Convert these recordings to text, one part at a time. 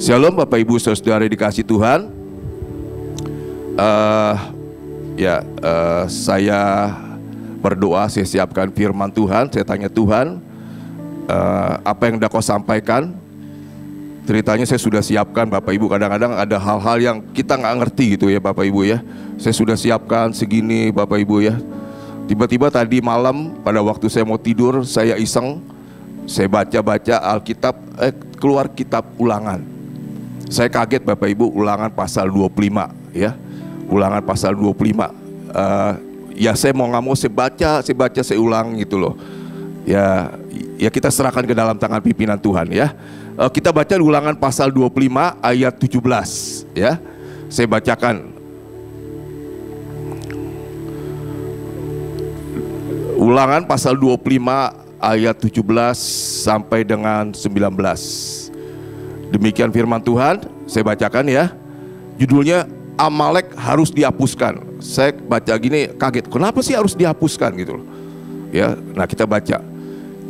Shalom Bapak Ibu Saudara dikasih Tuhan. Saya berdoa, saya siapkan firman Tuhan. Saya tanya Tuhan, apa yang hendak kau sampaikan? Ceritanya saya sudah siapkan Bapak Ibu. Kadang-kadang ada hal-hal yang kita nggak ngerti gitu ya Bapak Ibu ya. Saya sudah siapkan segini Bapak Ibu ya. Tiba-tiba tadi malam pada waktu saya mau tidur, saya iseng, saya baca-baca Alkitab, keluar kitab Ulangan. Saya kaget Bapak Ibu, Ulangan pasal 25 ya. Ulangan pasal 25. Ya saya mau nggak mau saya baca, saya ulang gitu loh. Ya kita serahkan ke dalam tangan pimpinan Tuhan ya. Kita baca Ulangan pasal 25 ayat 17 ya. Saya bacakan. Ulangan pasal 25 ayat 17 sampai dengan 19. Demikian firman Tuhan, saya bacakan ya. Judulnya Amalek harus dihapuskan. Saya baca gini kaget, kenapa sih harus dihapuskan gitu loh. Ya, nah kita baca.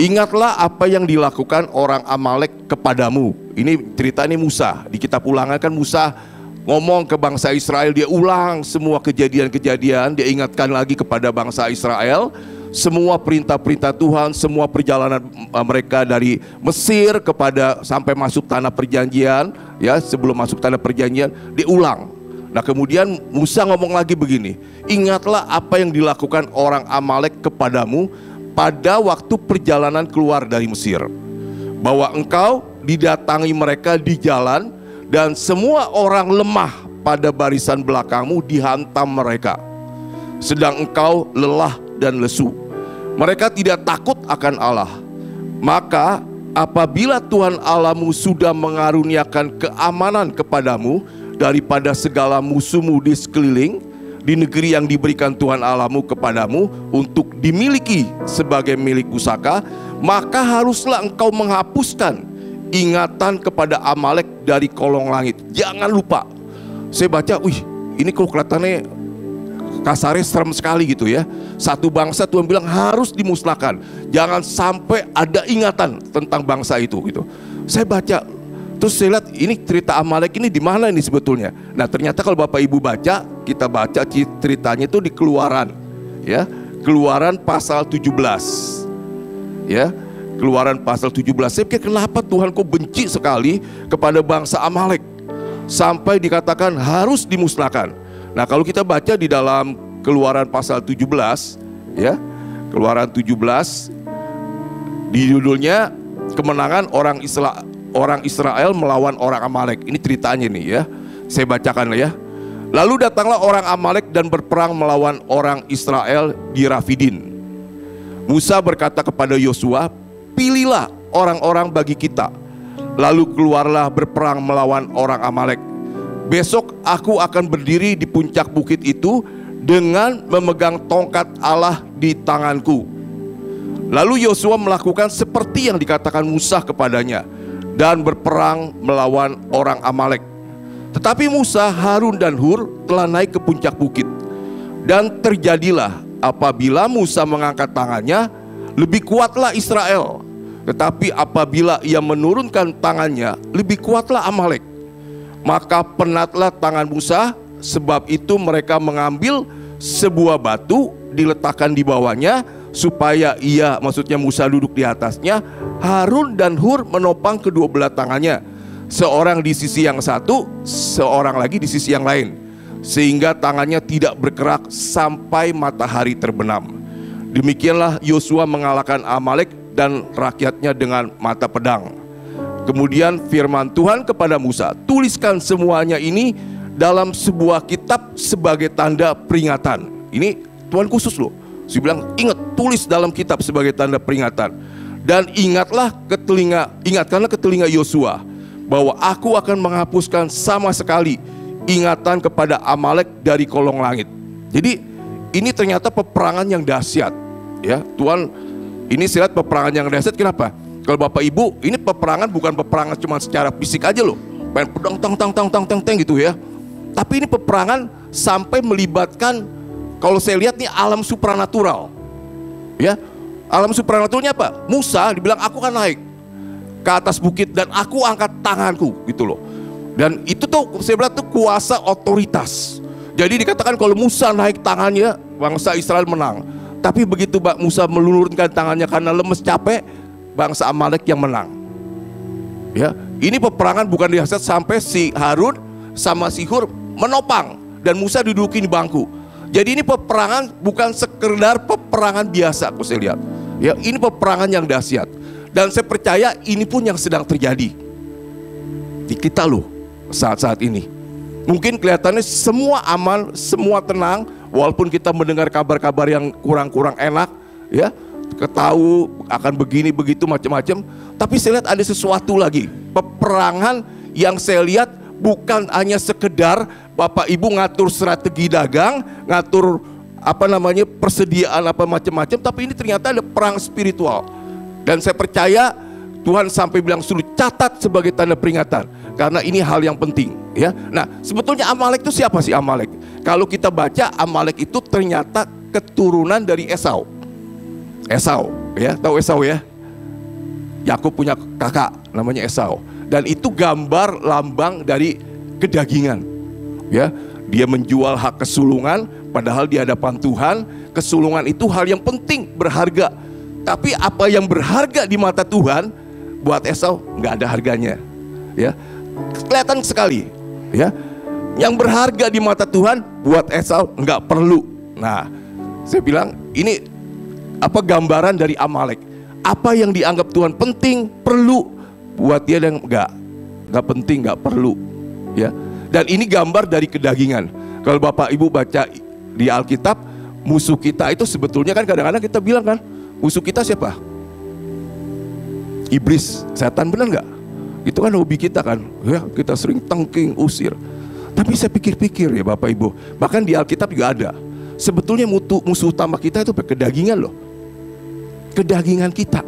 Ingatlah apa yang dilakukan orang Amalek kepadamu. Ini cerita ini Musa. Di kitab Ulangan kan Musa ngomong ke bangsa Israel, dia ulang semua kejadian-kejadian, dia ingatkan lagi kepada bangsa Israel semua perintah-perintah Tuhan, semua perjalanan mereka dari Mesir kepada sampai masuk tanah perjanjian, ya sebelum masuk tanah perjanjian diulang. Nah kemudian Musa ngomong lagi begini, ingatlah apa yang dilakukan orang Amalek kepadamu pada waktu perjalanan keluar dari Mesir, bahwa engkau didatangi mereka di jalan dan semua orang lemah pada barisan belakangmu dihantam mereka, sedang engkau lelah dan lesu. Mereka tidak takut akan Allah. Maka apabila Tuhan Allahmu sudah mengaruniakan keamanan kepadamu daripada segala musuhmu di sekeliling, di negeri yang diberikan Tuhan Allahmu kepadamu untuk dimiliki sebagai milik pusaka, maka haruslah engkau menghapuskan ingatan kepada Amalek dari kolong langit. Jangan lupa. Saya baca, ini kok kelihatannya kasarnya serem sekali gitu ya. Satu bangsa Tuhan bilang harus dimusnahkan. Jangan sampai ada ingatan tentang bangsa itu gitu. Saya baca, terus saya lihat ini cerita Amalek ini di mana ini sebetulnya. Nah ternyata kalau Bapak Ibu baca, kita baca ceritanya itu di Keluaran ya. Keluaran pasal 17 ya. Keluaran pasal 17. Saya pikir kenapa Tuhan kok benci sekali kepada bangsa Amalek sampai dikatakan harus dimusnahkan. Nah kalau kita baca di dalam Keluaran pasal 17 ya, Keluaran 17 di judulnya kemenangan orang Israel melawan orang Amalek. Ini ceritanya nih ya. Saya bacakan ya. Lalu datanglah orang Amalek dan berperang melawan orang Israel di Rafidin. Musa berkata kepada Yosua, pilihlah orang-orang bagi kita, lalu keluarlah berperang melawan orang Amalek. Besok aku akan berdiri di puncak bukit itu dengan memegang tongkat Allah di tanganku. Lalu Yosua melakukan seperti yang dikatakan Musa kepadanya dan berperang melawan orang Amalek. Tetapi Musa, Harun dan Hur telah naik ke puncak bukit. Dan terjadilah apabila Musa mengangkat tangannya, lebih kuatlah Israel. Tetapi apabila ia menurunkan tangannya, lebih kuatlah Amalek. Maka penatlah tangan Musa, sebab itu mereka mengambil sebuah batu, diletakkan di bawahnya, supaya maksudnya Musa duduk di atasnya. Harun dan Hur menopang kedua belah tangannya, seorang di sisi yang satu, seorang lagi di sisi yang lain, sehingga tangannya tidak bergerak sampai matahari terbenam. Demikianlah Yosua mengalahkan Amalek dan rakyatnya dengan mata pedang. Kemudian firman Tuhan kepada Musa, tuliskan semuanya ini dalam sebuah kitab sebagai tanda peringatan. Ini Tuhan khusus loh. Dia bilang ingat, tulis dalam kitab sebagai tanda peringatan. Dan ingatkanlah ke telinga Yosua bahwa aku akan menghapuskan sama sekali ingatan kepada Amalek dari kolong langit. Jadi ini ternyata peperangan yang dahsyat ya. Tuhan, ini saya lihat peperangan yang dahsyat. Kenapa? Kalau Bapak Ibu, ini peperangan bukan peperangan cuma secara fisik aja loh, main pedang tang gitu ya. Tapi ini peperangan sampai melibatkan, kalau saya lihat nih alam supranatural ya. Alam supranaturalnya apa? Musa dibilang aku akan naik ke atas bukit dan aku angkat tanganku gitu loh. Dan itu tuh saya bilang tuh kuasa otoritas. Jadi dikatakan kalau Musa naik tangannya, bangsa Israel menang. Tapi begitu Musa melulurkan tangannya karena lemes capek, bangsa Amalek yang menang. Ya, ini peperangan bukan dihasrat sampai si Harun sama si Hur menopang dan Musa dudukin di bangku. Jadi ini peperangan bukan sekedar peperangan biasa, aku saya lihat. Ya, ini peperangan yang dahsyat. Dan saya percaya ini pun yang sedang terjadi di kita loh saat-saat ini. Mungkin kelihatannya semua aman, semua tenang, walaupun kita mendengar kabar-kabar yang kurang-kurang enak, ya, ketahu akan begini begitu macam-macam. Tapi saya lihat ada sesuatu lagi, peperangan yang saya lihat bukan hanya sekedar Bapak Ibu ngatur strategi dagang, ngatur persediaan apa macam-macam, tapi ini ternyata ada perang spiritual. Dan saya percaya Tuhan sampai bilang suruh catat sebagai tanda peringatan, karena ini hal yang penting, ya. Nah, sebetulnya Amalek itu siapa sih Amalek? Kalau kita baca, Amalek itu ternyata keturunan dari Esau. Esau, ya, tahu Esau ya? Yakub punya kakak namanya Esau, dan itu gambar lambang dari kedagingan, ya. Dia menjual hak kesulungan, padahal di hadapan Tuhan kesulungan itu hal yang penting, berharga. Tapi apa yang berharga di mata Tuhan buat Esau nggak ada harganya, ya. Kelihatan sekali, ya. Yang berharga di mata Tuhan buat Esau nggak perlu. Nah, saya bilang ini gambaran dari Amalek. Apa yang dianggap Tuhan penting, perlu, buat dia yang nggak penting, nggak perlu, ya. Dan ini gambar dari kedagingan. Kalau Bapak Ibu baca di Alkitab, musuh kita itu sebetulnya kan kadang-kadang kita bilang kan, musuh kita siapa? Iblis, setan, benar nggak? Itu kan hobi kita kan, ya, kita sering tengking, usir. Tapi saya pikir-pikir ya Bapak Ibu, bahkan di Alkitab juga ada. Sebetulnya musuh utama kita itu kedagingan loh. Kedagingan kita.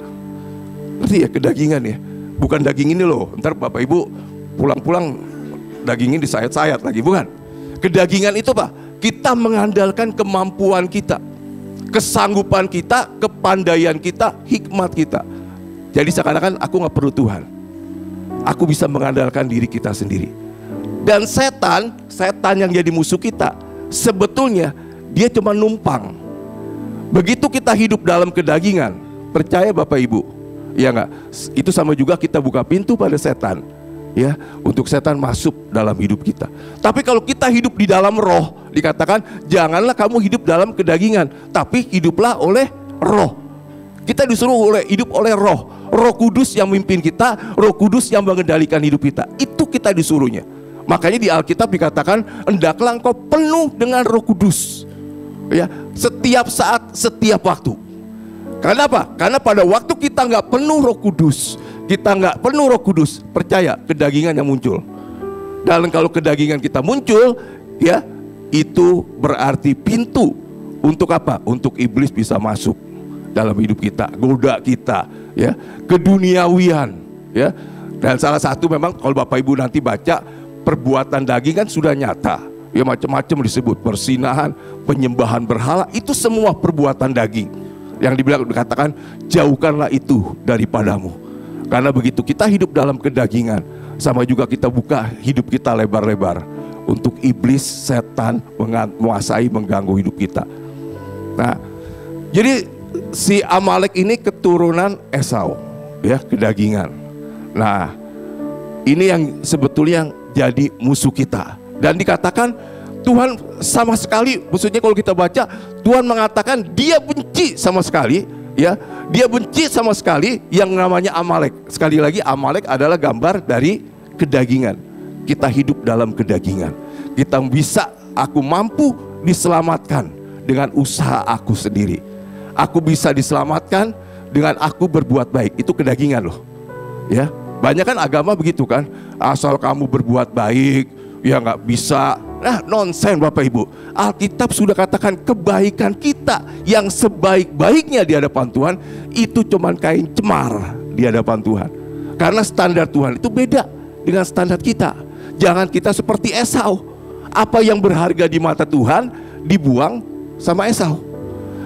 Ngerti ya, kedagingan ya. Bukan daging ini loh, ntar Bapak Ibu pulang-pulang dagingin disayat-sayat lagi, bukan. Kedagingan itu Pak, kita mengandalkan kemampuan kita, kesanggupan kita, kepandaian kita, hikmat kita. Jadi seakan-akan aku gak perlu Tuhan, aku bisa mengandalkan diri kita sendiri. Dan setan yang jadi musuh kita, sebetulnya dia cuma numpang. Begitu kita hidup dalam kedagingan, percaya Bapak Ibu, ya enggak? Itu sama juga kita buka pintu pada setan, ya, untuk setan masuk dalam hidup kita. Tapi kalau kita hidup di dalam roh, dikatakan janganlah kamu hidup dalam kedagingan, tapi hiduplah oleh roh. Kita disuruh hidup oleh roh. Roh Kudus yang memimpin kita, Roh Kudus yang mengendalikan hidup kita. Itu kita disuruhnya. Makanya di Alkitab dikatakan, hendaklah engkau penuh dengan Roh Kudus, ya, setiap saat, setiap waktu. Karena apa? Karena pada waktu kita nggak penuh Roh Kudus, kita nggak penuh Roh Kudus, percaya kedagingan yang muncul. Dan kalau kedagingan kita muncul, ya, itu berarti pintu untuk apa? Untuk iblis bisa masuk dalam hidup kita, goda kita, ya, keduniawian, ya. Dan salah satu memang kalau Bapak Ibu nanti baca, perbuatan daging kan sudah nyata, ya, macam-macam disebut, persinahan, penyembahan berhala, itu semua perbuatan daging. Yang dikatakan jauhkanlah itu daripadamu. Karena begitu kita hidup dalam kedagingan, sama juga kita buka hidup kita lebar-lebar untuk iblis, setan menguasai, mengganggu hidup kita. Nah, jadi si Amalek ini keturunan Esau, ya, kedagingan. Nah, ini yang sebetulnya yang jadi musuh kita. Dan dikatakan Tuhan sama sekali, maksudnya kalau kita baca, Tuhan mengatakan dia benci sama sekali, ya, dia benci sama sekali yang namanya Amalek. Sekali lagi, Amalek adalah gambar dari kedagingan. Kita hidup dalam kedagingan. Kita aku mampu diselamatkan dengan usaha aku sendiri. Aku bisa diselamatkan dengan aku berbuat baik. Itu kedagingan loh, ya. Banyak kan agama begitu kan, asal kamu berbuat baik, ya nggak bisa. Nah, nonsen Bapak Ibu. Alkitab sudah katakan kebaikan kita yang sebaik-baiknya di hadapan Tuhan itu cuman kain cemar di hadapan Tuhan. Karena standar Tuhan itu beda dengan standar kita. Jangan kita seperti Esau. Apa yang berharga di mata Tuhan dibuang sama Esau.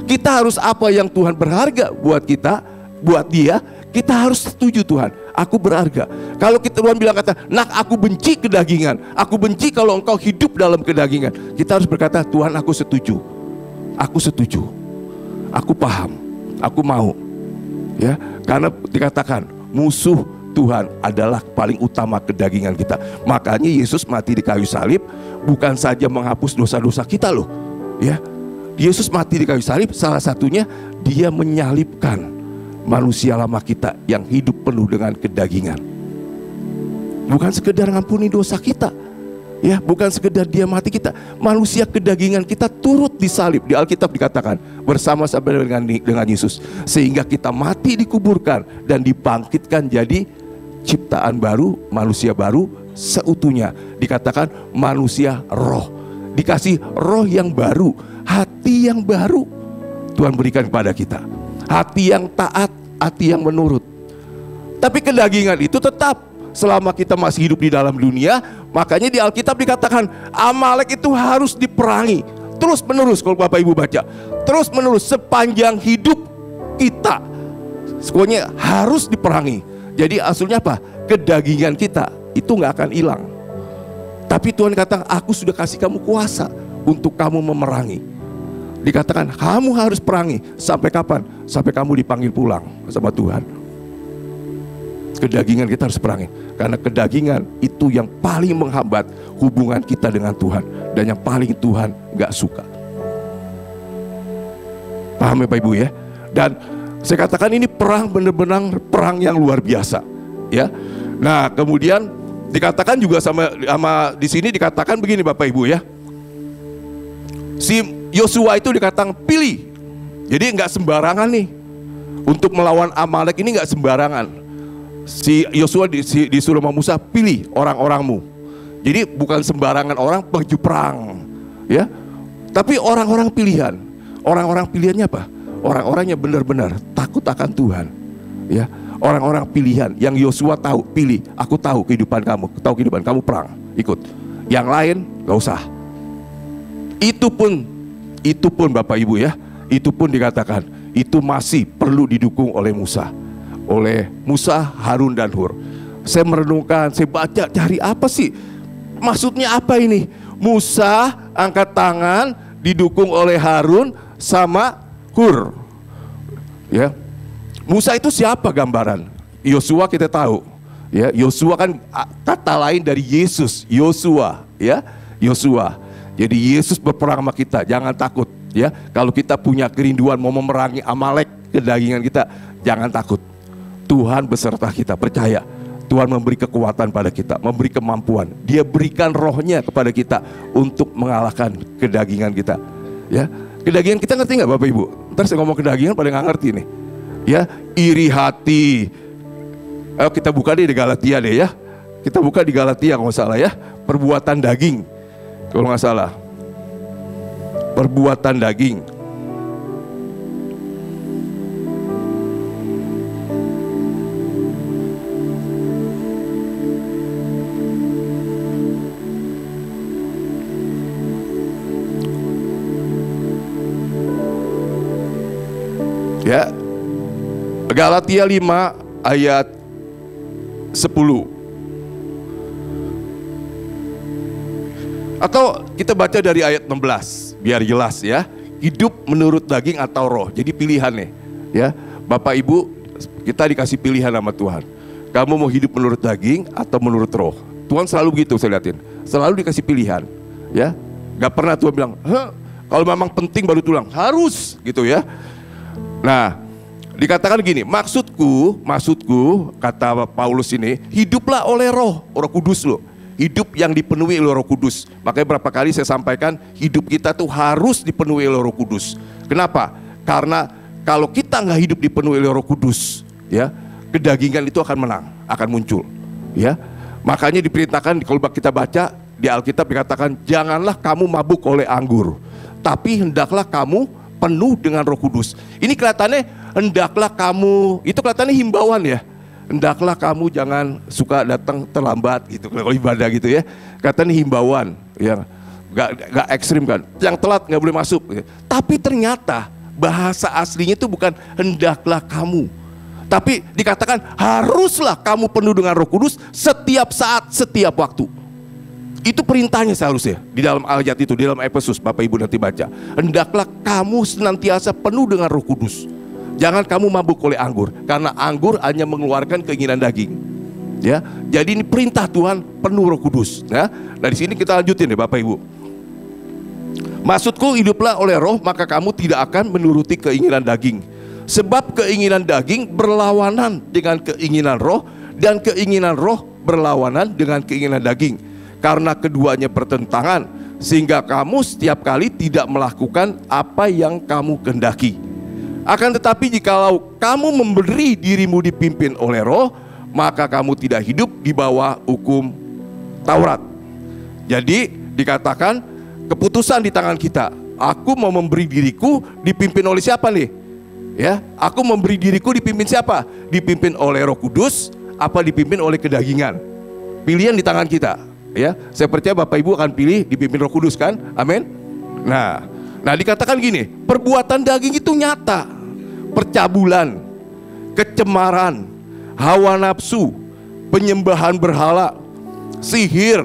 Kita harus apa yang Tuhan berharga buat kita, buat dia, kita harus setuju Tuhan. aku berharga. Kalau Tuhan bilang kata, nak aku benci kedagingan, aku benci kalau engkau hidup dalam kedagingan, kita harus berkata, Tuhan aku setuju, aku paham, aku mau. Ya, karena dikatakan musuh Tuhan adalah paling utama kedagingan kita. Makanya Yesus mati di kayu salib bukan saja menghapus dosa-dosa kita loh. Ya, Yesus mati di kayu salib salah satunya dia menyalibkan manusia lama kita yang hidup penuh dengan kedagingan. Bukan sekedar ngampuni dosa kita, ya, bukan sekedar dia mati kita. Manusia kedagingan kita turut disalib. Di Alkitab dikatakan bersama-sama dengan Yesus, sehingga kita mati dikuburkan dan dibangkitkan jadi ciptaan baru, manusia baru seutuhnya. Dikatakan manusia roh, dikasih roh yang baru, hati yang baru Tuhan berikan kepada kita. Hati yang taat, hati yang menurut. Tapi kedagingan itu tetap selama kita masih hidup di dalam dunia. Makanya di Alkitab dikatakan Amalek itu harus diperangi terus menerus. Kalau Bapak Ibu baca, terus menerus sepanjang hidup kita, semuanya harus diperangi. Jadi aslinya apa? Kedagingan kita itu gak akan hilang. Tapi Tuhan katakan, aku sudah kasih kamu kuasa untuk kamu memerangi. Dikatakan kamu harus perangi. Sampai kapan? Sampai kamu dipanggil pulang sama Tuhan. Kedagingan kita harus perangi. Karena kedagingan itu yang paling menghambat hubungan kita dengan Tuhan, dan yang paling Tuhan gak suka. Paham ya Pak Ibu ya? Dan saya katakan ini perang, benar-benar perang yang luar biasa, ya. Nah, kemudian dikatakan juga sama di sini dikatakan begini Bapak Ibu ya. Si Yosua itu dikatakan pilih. Jadi nggak sembarangan nih untuk melawan Amalek ini, nggak sembarangan. Si Yosua disuruh sama Musa, pilih orang-orangmu. Jadi bukan sembarangan orang baju perang, ya. Tapi orang-orang pilihan. Orang-orang pilihannya apa? Orang-orang yang benar-benar takut akan Tuhan, ya. Orang-orang pilihan yang Yosua tahu, pilih. Aku tahu kehidupan kamu, tahu kehidupan kamu, perang, ikut. Yang lain gak usah. Itu pun Bapak Ibu ya, itu pun dikatakan itu masih perlu didukung oleh Musa, Harun dan Hur. Saya merenungkan, saya baca, cari apa sih maksudnya, apa ini? Musa angkat tangan didukung oleh Harun sama Hur, ya. Musa itu siapa gambaran? Yosua kita tahu, ya. Yosua kan kata lain dari Yesus, Yosua, ya. Yosua. Jadi Yesus berperang sama kita, jangan takut, ya. Kalau kita punya kerinduan mau memerangi Amalek, kedagingan kita, jangan takut. Tuhan beserta kita, percaya. Tuhan memberi kekuatan pada kita, memberi kemampuan. Dia berikan rohnya kepada kita untuk mengalahkan kedagingan kita, ya. Kedagingan kita ngerti nggak Bapak Ibu? Ntar saya ngomong kedagingan pada nggak ngerti nih, ya. Iri hati. Ayo kita buka di Galatia deh ya. Kita buka di Galatia kalau nggak salah ya. Perbuatan daging, kalau nggak salah. Perbuatan daging. Ya, Galatia 5 ayat 10. Atau kita baca dari ayat 16 biar jelas ya. Hidup menurut daging atau roh. Jadi pilihan nih, ya. Bapak Ibu, kita dikasih pilihan sama Tuhan. Kamu mau hidup menurut daging atau menurut roh? Tuhan selalu begitu, saya lihatin. Selalu dikasih pilihan, ya. Gak pernah Tuhan bilang, kalau memang penting baru tulang, harus gitu ya. Nah, dikatakan gini, maksudku kata Paulus ini, hiduplah oleh roh kudus loh. Hidup yang dipenuhi oleh Roh Kudus. Makanya berapa kali saya sampaikan, hidup kita tuh harus dipenuhi oleh Roh Kudus. Kenapa? Karena kalau kita nggak hidup dipenuhi oleh Roh Kudus, ya, kedagingan itu akan menang, akan muncul, ya. Makanya diperintahkan, kalau kita baca di Alkitab dikatakan, janganlah kamu mabuk oleh anggur, tapi hendaklah kamu penuh dengan Roh Kudus. Ini kelihatannya hendaklah kamu, itu kelihatannya himbauan ya. Hendaklah kamu jangan suka datang terlambat gitu kalau ibadah gitu ya. Katanya himbauan yang gak ekstrim kan. Yang telat gak boleh masuk. Tapi ternyata bahasa aslinya itu bukan hendaklah kamu, Tapi dikatakan haruslah kamu penuh dengan Roh Kudus setiap saat, setiap waktu. Itu perintahnya seharusnya di dalam ayat itu, di dalam Efesus, Bapak Ibu nanti baca. Hendaklah kamu senantiasa penuh dengan Roh Kudus. Jangan kamu mabuk oleh anggur, karena anggur hanya mengeluarkan keinginan daging. Ya, jadi ini perintah Tuhan penuh Roh Kudus. Ya, nah di sini kita lanjutin deh Bapak Ibu. Maksudku, hiduplah oleh Roh, maka kamu tidak akan menuruti keinginan daging. Sebab keinginan daging berlawanan dengan keinginan Roh, dan keinginan Roh berlawanan dengan keinginan daging. Karena keduanya bertentangan, sehingga kamu setiap kali tidak melakukan apa yang kamu kehendaki. Akan tetapi jikalau kamu memberi dirimu dipimpin oleh Roh, maka kamu tidak hidup di bawah hukum Taurat. Jadi dikatakan keputusan di tangan kita. Aku mau memberi diriku dipimpin oleh siapa nih? Ya, aku memberi diriku dipimpin siapa? Dipimpin oleh Roh Kudus, apa dipimpin oleh kedagingan? Pilihan di tangan kita. Ya, saya percaya Bapak Ibu akan pilih dipimpin Roh Kudus kan? Amin. Nah dikatakan gini, perbuatan daging itu nyata. Percabulan, kecemaran, hawa nafsu, penyembahan berhala, sihir,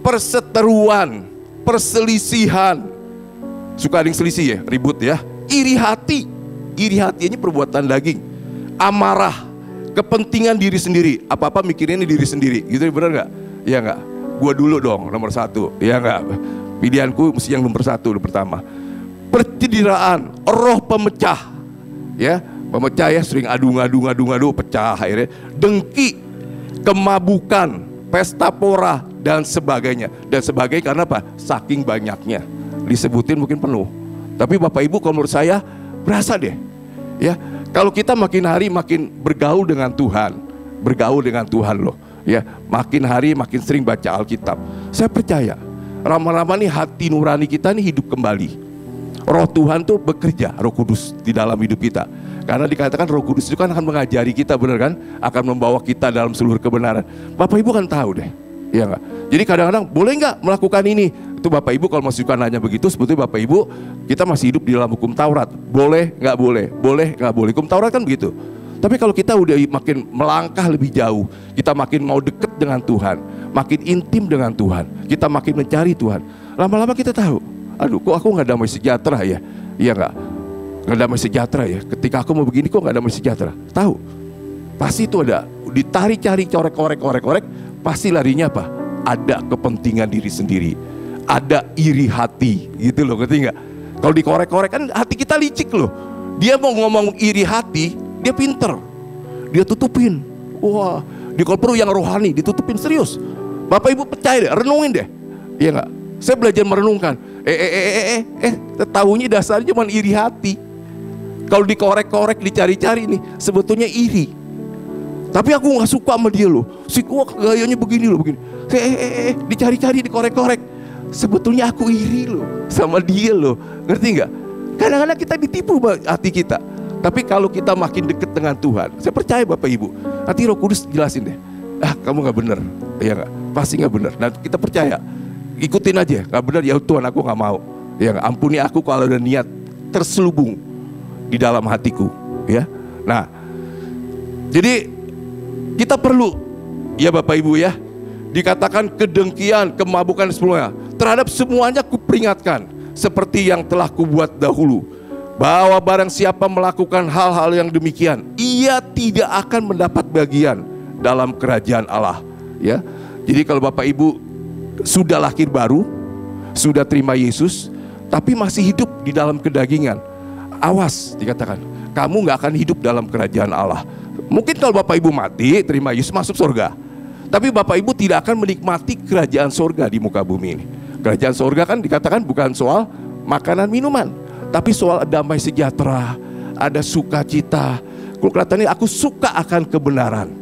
perseteruan, perselisihan. Suka ada yang selisih ya, ribut ya. Iri hati ini perbuatan daging. Amarah, kepentingan diri sendiri, apa-apa mikirinnya diri sendiri. Gitu benar nggak? Iya nggak? Gua dulu dong nomor 1, ya enggak? Pilihanku mesti yang nomor 1 pertama. Percidiraan, roh pemecah, ya pemecah ya, sering adu, pecah akhirnya. Dengki, kemabukan, pesta pora dan sebagainya. Dan sebagainya karena apa? Saking banyaknya, disebutin mungkin penuh. Tapi Bapak Ibu kalau menurut saya berasa deh, ya kalau kita makin hari makin bergaul dengan Tuhan loh. Ya, makin hari makin sering baca Alkitab. Saya percaya lama-lama nih hati nurani kita nih hidup kembali. Roh Tuhan tuh bekerja, Roh Kudus di dalam hidup kita. Karena dikatakan Roh Kudus itu kan akan mengajari kita, benar kan? Akan membawa kita dalam seluruh kebenaran. Bapak Ibu kan tahu deh, iya nggak? Jadi kadang-kadang boleh nggak melakukan ini? Itu Bapak Ibu kalau masih suka nanya begitu, sebetulnya Bapak Ibu kita masih hidup di dalam hukum Taurat. Boleh nggak boleh? Boleh nggak boleh? Hukum Taurat kan begitu. Tapi kalau kita udah makin melangkah lebih jauh, kita makin mau deket dengan Tuhan, makin intim dengan Tuhan, kita makin mencari Tuhan, lama-lama kita tahu, aduh kok aku gak damai sejahtera ya? Iya gak damai sejahtera ya? Ketika aku mau begini kok gak damai sejahtera? Tahu, pasti itu ada, ditarik cari korek, pasti larinya apa? Ada kepentingan diri sendiri, ada iri hati, gitu loh, ngerti gak? Kalau dikorek-korek kan hati kita licik loh. Dia mau ngomong iri hati, dia pinter, dia tutupin. Wah, di kalau perlu yang rohani ditutupin serius. Bapak Ibu percaya deh, renungin deh. Iya nggak? Saya belajar merenungkan. Tahunya dasarnya cuma iri hati. Kalau dikorek-korek, dicari-cari nih, sebetulnya iri. Tapi aku nggak suka sama dia loh. Wah gayanya begini loh, begini. Dicari-cari, dikorek-korek. Sebetulnya aku iri loh sama dia loh. Ngerti nggak? Kadang-kadang kita ditipu hati kita. Tapi kalau kita makin dekat dengan Tuhan, saya percaya Bapak Ibu, nanti Roh Kudus jelasin deh. Kamu gak bener, ya gak? Pasti gak bener. Nah kita percaya, ikutin aja. Gak bener, ya Tuhan aku gak mau. Ya gak? Ampuni aku kalau ada niat terselubung di dalam hatiku. Ya. Nah, jadi kita perlu, ya Bapak Ibu ya, dikatakan kedengkian, kemabukan semuanya. Terhadap semuanya kuperingatkan, seperti yang telah kubuat dahulu, bahwa barang siapa melakukan hal-hal yang demikian, ia tidak akan mendapat bagian dalam kerajaan Allah. Ya, jadi kalau Bapak Ibu sudah lahir baru, sudah terima Yesus, tapi masih hidup di dalam kedagingan, awas, dikatakan kamu nggak akan hidup dalam kerajaan Allah. Mungkin kalau Bapak Ibu mati, terima Yesus, masuk surga, tapi Bapak Ibu tidak akan menikmati kerajaan surga di muka bumi ini. Kerajaan surga kan dikatakan bukan soal makanan minuman, tapi soal damai sejahtera, ada sukacita. Kalau kelihatannya aku suka akan kebenaran.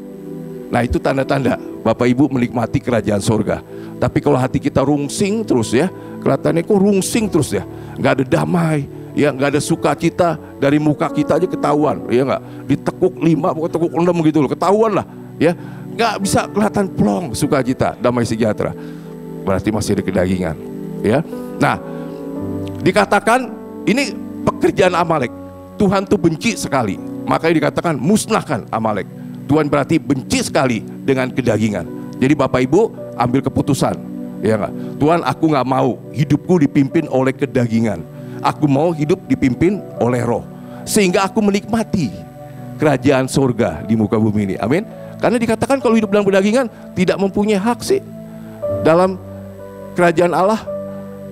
Nah itu tanda-tanda Bapak Ibu menikmati kerajaan surga. Tapi kalau hati kita rungsing terus ya, kelihatannya kok rungsing terus ya, nggak ada damai, ya nggak ada sukacita, dari muka kita aja ketahuan, ya nggak, ditekuk 5, tekuk 6 gitu loh, ketahuan lah, ya nggak bisa kelihatan plong sukacita, damai sejahtera. Berarti masih ada kedagingan, ya. Nah dikatakan ini pekerjaan Amalek. Tuhan tuh benci sekali Makanya dikatakan musnahkan Amalek. Tuhan berarti benci sekali dengan kedagingan. Jadi Bapak Ibu ambil keputusan, ya nggak? Tuhan, aku nggak mau hidupku dipimpin oleh kedagingan. Aku mau hidup dipimpin oleh Roh, sehingga aku menikmati kerajaan surga di muka bumi ini. Amin. Karena dikatakan kalau hidup dalam kedagingan tidak mempunyai hak sih dalam kerajaan Allah.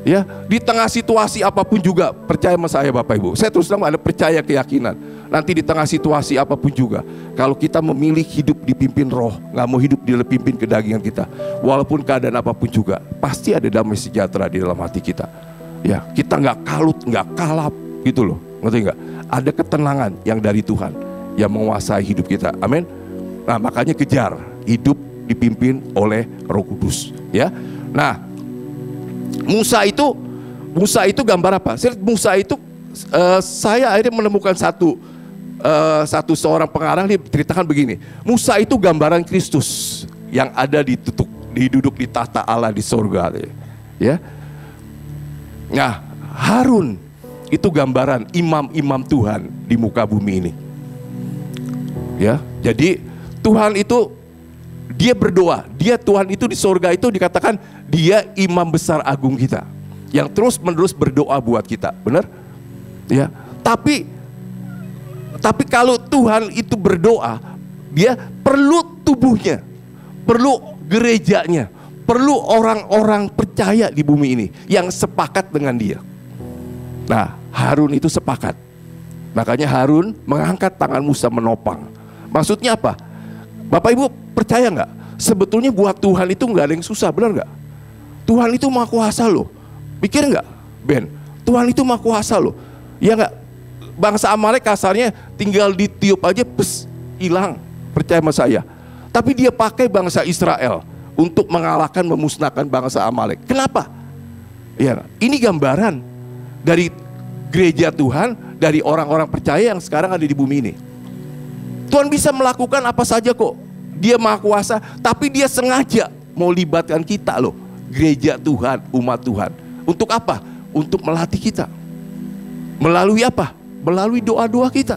Ya, di tengah situasi apapun juga, percaya sama saya Bapak Ibu. Saya terus terang ada percaya keyakinan. Nanti di tengah situasi apapun juga, kalau kita memilih hidup dipimpin Roh, nggak mau hidup dipimpin kedagingan kita, walaupun keadaan apapun juga, pasti ada damai sejahtera di dalam hati kita. Ya, kita nggak kalut, nggak kalap, gitu loh. Ngerti nggak? Ada ketenangan yang dari Tuhan yang menguasai hidup kita. Amin. Nah, makanya kejar hidup dipimpin oleh Roh Kudus. Ya. Nah, Musa itu gambar apa? Musa itu saya akhirnya menemukan seorang pengarang, dia ceritakan begini. Musa itu gambaran Kristus yang ada duduk di tahta Allah di surga. Ya. Nah, Harun itu gambaran imam-imam Tuhan di muka bumi ini. Ya, jadi Tuhan itu dia berdoa, Tuhan itu di surga itu dikatakan dia imam besar agung kita yang terus menerus berdoa buat kita, benar? Ya, tapi kalau Tuhan itu berdoa, dia perlu tubuhnya, perlu gerejanya, perlu orang-orang percaya di bumi ini yang sepakat dengan dia. Nah, Harun itu sepakat. Makanya Harun mengangkat tangan Musa menopang. Maksudnya apa? Bapak Ibu percaya nggak? Sebetulnya buat Tuhan itu nggak ada yang susah, benar nggak? Tuhan itu Maha Kuasa loh. Pikir nggak, Ben? Tuhan itu Maha Kuasa loh. Ya nggak? Bangsa Amalek kasarnya tinggal ditiup aja, hilang. Percaya sama saya. Tapi dia pakai bangsa Israel untuk mengalahkan, memusnahkan bangsa Amalek. Kenapa? Ya, ini gambaran dari gereja Tuhan, dari orang-orang percaya yang sekarang ada di bumi ini. Tuhan bisa melakukan apa saja kok. Dia Maha Kuasa, tapi dia sengaja mau libatkan kita loh, gereja Tuhan, umat Tuhan. Untuk apa? Untuk melatih kita. Melalui apa? Melalui doa-doa kita.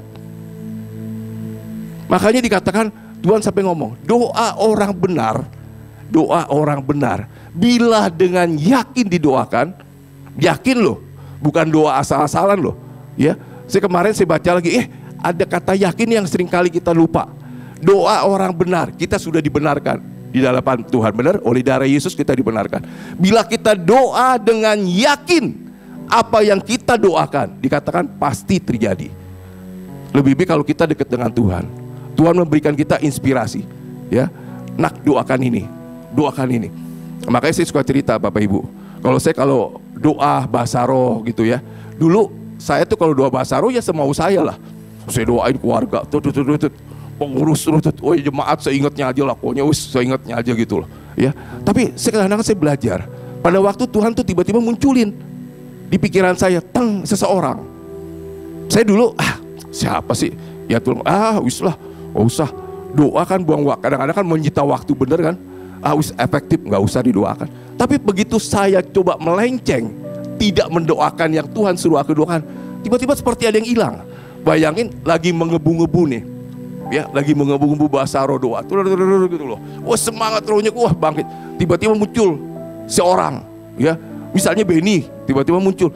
Makanya dikatakan Tuhan sampai ngomong, doa orang benar bila dengan yakin didoakan, yakin loh, bukan doa asal-asalan loh. Ya, kemarin saya baca lagi, ada kata yakin yang sering kali kita lupa. Doa orang benar, kita sudah dibenarkan di dalam Tuhan, benar? Oleh darah Yesus kita dibenarkan. Bila kita doa dengan yakin, apa yang kita doakan dikatakan pasti terjadi. Lebih baik kalau kita dekat dengan Tuhan. Tuhan memberikan kita inspirasi, ya. Nak, doakan ini, doakan ini. Makanya saya suka cerita Bapak Ibu. Kalau doa bahasa roh gitu ya. Dulu saya tuh kalau doa bahasa roh ya semau saya lah. Saya doain keluarga, pengurus, jemaat seingatnya aja lah, pokoknya seingatnya aja gitu loh. Ya, tapi kadang-kadang saya belajar. Pada waktu Tuhan tuh tiba-tiba munculin di pikiran saya, seseorang. Saya dulu, siapa sih? Ya Tuhan, wis lah, nggak usah. Doa kan buang waktu, kadang-kadang kan menyita waktu, bener kan? Wis efektif, nggak usah didoakan. Tapi begitu saya coba melenceng, tidak mendoakan yang Tuhan suruh aku doakan, tiba-tiba seperti ada yang hilang. Bayangin lagi mengebu-ngebu nih, ya, lagi mengebu-ngebu bahasa roh doa, gitu loh. Wah, semangat rohnya, bangkit. Tiba-tiba muncul seorang, ya, misalnya Beni, tiba-tiba muncul,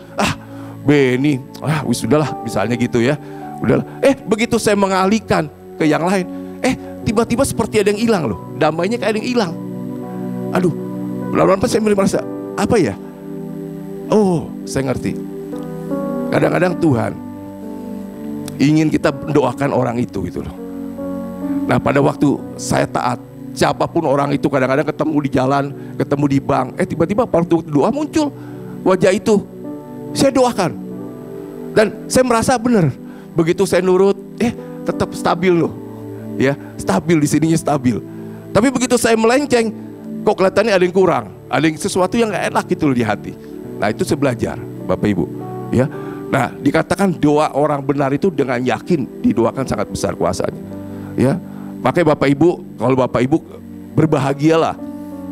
Beni, wis sudahlah, misalnya gitu ya, udahlah. Begitu saya mengalihkan ke yang lain, tiba-tiba seperti ada yang hilang loh, damainya kayak ada yang hilang. Aduh, lalu saya merasa, apa ya? Oh, saya ngerti. Kadang-kadang Tuhan ingin kita mendoakan orang itu gitu loh. Nah, pada waktu saya taat, siapapun orang itu, kadang-kadang ketemu di jalan, ketemu di bank, tiba-tiba waktu doa muncul wajah itu, saya doakan. Dan saya merasa benar. Begitu saya nurut, tetap stabil loh. Ya, stabil, di sininya stabil. Tapi begitu saya melenceng, kok kelihatannya ada yang kurang, ada yang sesuatu yang gak enak gitu loh di hati. Nah, itu saya belajar, Bapak Ibu. Ya. Nah, dikatakan doa orang benar itu dengan yakin didoakan sangat besar kuasanya. Ya, makanya Bapak Ibu, kalau Bapak Ibu berbahagialah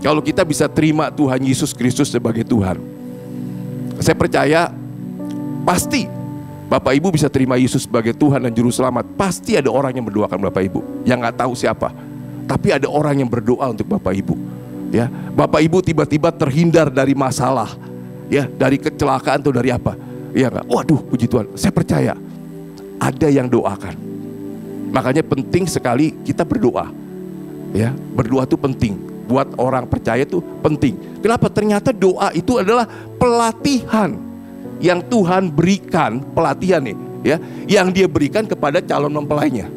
kalau kita bisa terima Tuhan Yesus Kristus sebagai Tuhan. Saya percaya pasti Bapak Ibu bisa terima Yesus sebagai Tuhan dan Juru Selamat, pasti ada orang yang mendoakan Bapak Ibu, yang nggak tahu siapa, tapi ada orang yang berdoa untuk Bapak Ibu. Ya, Bapak Ibu tiba-tiba terhindar dari masalah, ya, dari kecelakaan atau dari apa, ya nggak? Waduh, puji Tuhan, saya percaya ada yang doakan. Makanya penting sekali kita berdoa. Ya, berdoa itu penting. Buat orang percaya itu penting. Kenapa? Ternyata doa itu adalah pelatihan yang Tuhan berikan, pelatihan nih, ya, yang Dia berikan kepada calon mempelainya,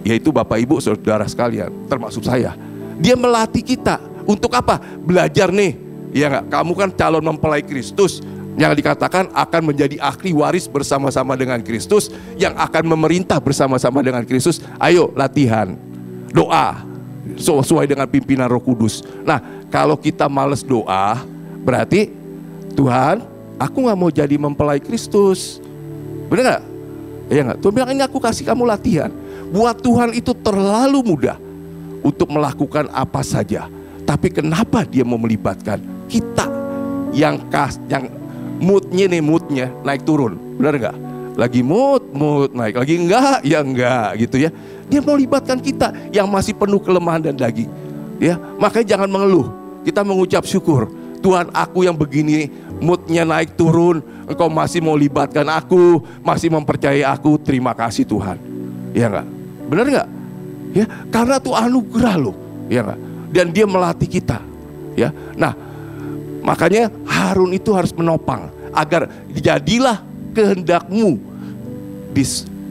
yaitu Bapak Ibu saudara sekalian, termasuk saya. Dia melatih kita untuk apa? Belajar nih, ya nggak? Kamu kan calon mempelai Kristus, yang dikatakan akan menjadi ahli waris bersama-sama dengan Kristus, yang akan memerintah bersama-sama dengan Kristus. Ayo latihan doa sesuai dengan pimpinan Roh Kudus. Nah, kalau kita males doa, berarti Tuhan, aku nggak mau jadi mempelai Kristus. Benar nggak? Iya nggak? Tuhan bilang, ini aku kasih kamu latihan. Buat Tuhan itu terlalu mudah untuk melakukan apa saja. Tapi kenapa Dia mau melibatkan kita yang moodnya naik turun, benar nggak? Lagi mood naik, lagi enggak, ya enggak gitu ya. Dia mau libatkan kita yang masih penuh kelemahan dan daging, ya. Makanya jangan mengeluh, kita mengucap syukur. Tuhan, aku yang begini, moodnya naik turun, Engkau masih mau libatkan aku, masih mempercayai aku. Terima kasih Tuhan, ya enggak? Benar enggak? Ya, karena itu anugerah loh, ya enggak? Dan Dia melatih kita, ya. Nah, makanya Harun itu harus menopang agar jadilah kehendakmu di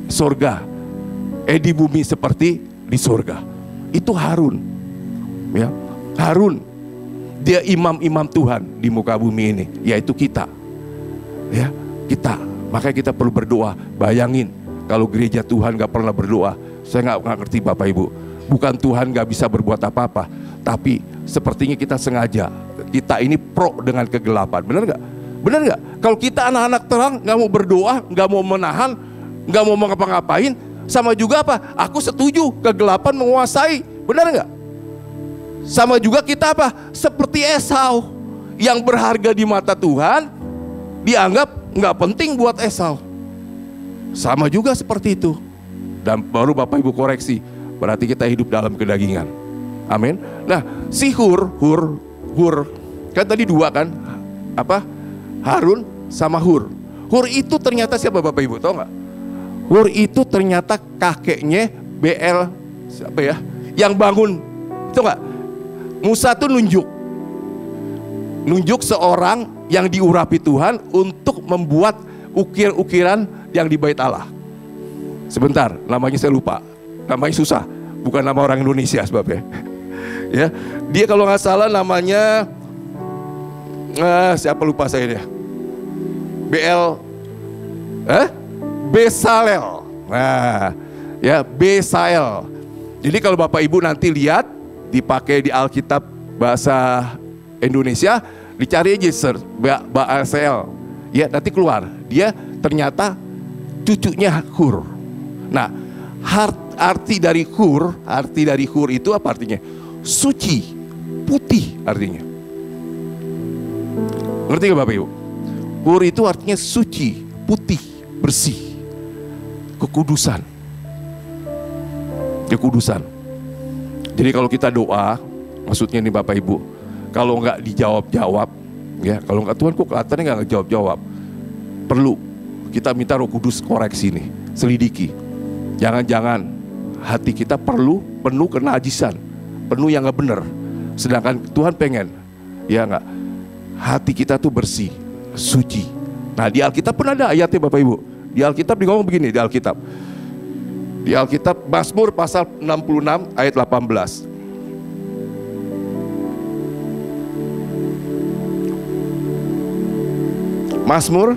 sorga, di bumi seperti di sorga. Itu Harun, ya. Harun, dia imam-imam Tuhan di muka bumi ini, yaitu kita, ya, kita. Makanya kita perlu berdoa. Bayangin kalau gereja Tuhan gak pernah berdoa, saya gak ngerti Bapak Ibu. Bukan Tuhan gak bisa berbuat apa-apa, tapi sepertinya kita sengaja. Kita ini pro dengan kegelapan, benar gak? Benar gak? Kalau kita anak-anak terang gak mau berdoa, gak mau menahan, gak mau ngapa-ngapain, sama juga apa? Aku setuju kegelapan menguasai, benar gak? Sama juga kita apa? Seperti Esau, yang berharga di mata Tuhan dianggap gak penting buat Esau. Sama juga seperti itu. Dan baru Bapak Ibu koreksi, berarti kita hidup dalam kedagingan. Amin. Nah, si Hur kan tadi dua kan? Apa? Harun sama Hur. Hur itu ternyata siapa Bapak Ibu? Tahu nggak? Hur itu ternyata kakeknya BL siapa ya? Yang bangun. Itu nggak? Musa tuh nunjuk seorang yang diurapi Tuhan untuk membuat ukir-ukiran yang di bait Allah. Sebentar, namanya saya lupa. Namanya susah, bukan nama orang Indonesia sebabnya. Ya, dia kalau nggak salah namanya siapa lupa saya dia. Besalel. Nah, ya Besalel. Jadi kalau Bapak Ibu nanti lihat dipakai di Alkitab bahasa Indonesia, dicari aja search Besalel. Ya, nanti keluar. Dia ternyata cucunya Hur. Nah, arti dari Hur itu apa artinya? Suci, putih artinya. Ngerti gak Bapak Ibu? Hur itu artinya suci, putih, bersih, kekudusan. Jadi kalau kita doa, maksudnya nih Bapak Ibu, kalau nggak dijawab-jawab, ya, kalau nggak Tuhan kok kelihatannya nggak ngejawab-jawab, perlu kita minta Roh Kudus koreksi nih, selidiki. Jangan-jangan hati kita penuh kenajisan, penuh yang nggak benar. Sedangkan Tuhan pengen, ya nggak, hati kita tuh bersih, suci. Nah di Alkitab pun ada ayatnya Bapak Ibu. Di Alkitab ngomong begini, di Alkitab Mazmur pasal 66 ayat 18. Mazmur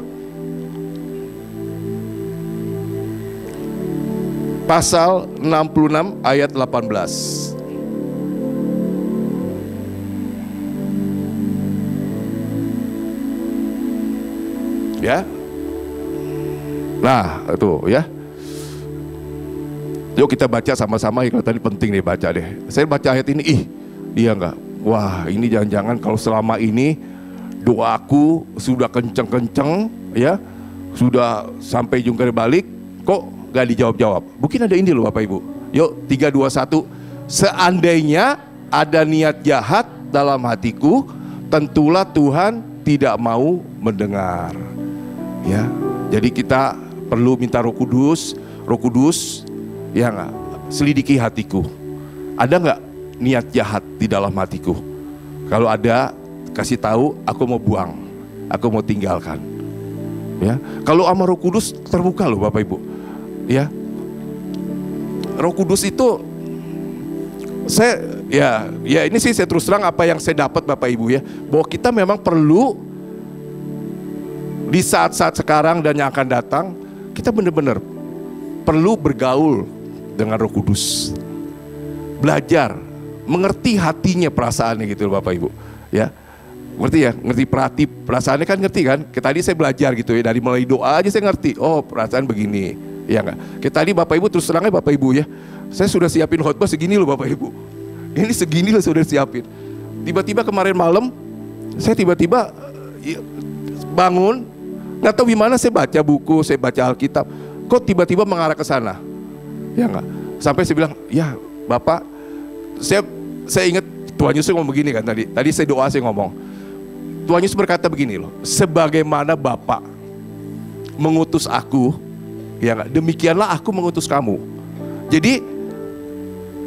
pasal 66 ayat 18. Ya. Nah, itu ya. Yuk kita baca sama-sama ya, kalau tadi penting nih baca deh. Saya baca ayat ini, iya enggak? Wah, ini jangan-jangan kalau selama ini doaku sudah kenceng-kenceng ya, Sudah sampai jungkir balik, kok gak dijawab-jawab. Mungkin ada ini loh Bapak Ibu. Yuk 3, 2, 1. Seandainya ada niat jahat dalam hatiku, tentulah Tuhan tidak mau mendengar. Ya, jadi kita perlu minta Roh Kudus yang selidiki hatiku. Ada nggak niat jahat di dalam hatiku? Kalau ada, kasih tahu, aku mau buang, aku mau tinggalkan. Ya, kalau sama Roh Kudus terbuka loh Bapak Ibu. Ya, Roh Kudus itu ini sih saya terus terang apa yang saya dapat Bapak Ibu ya, bahwa kita memang perlu di saat-saat sekarang dan yang akan datang, kita benar-benar perlu bergaul dengan Roh Kudus, belajar, mengerti hatinya, perasaannya gitu loh Bapak Ibu ya. Ngerti ya, ngerti perasaannya kan, ngerti kan? Tadi saya belajar gitu ya, dari mulai doa aja saya ngerti. Oh perasaan begini, ya enggak? Tadi Bapak Ibu terus terangnya Bapak Ibu ya, saya sudah siapin khotbah segini loh Bapak Ibu. Ini segini loh sudah siapin. Tiba-tiba kemarin malam, saya tiba-tiba bangun, nggak tahu gimana, saya baca buku, saya baca Alkitab, kok tiba-tiba mengarah ke sana, ya enggak? Sampai saya bilang, ya Bapak, saya ingat Tuhan Yesus ngomong begini kan tadi saya doa, saya ngomong. Tuhan Yesus berkata begini loh, sebagaimana Bapa mengutus aku, ya enggak, demikianlah aku mengutus kamu. Jadi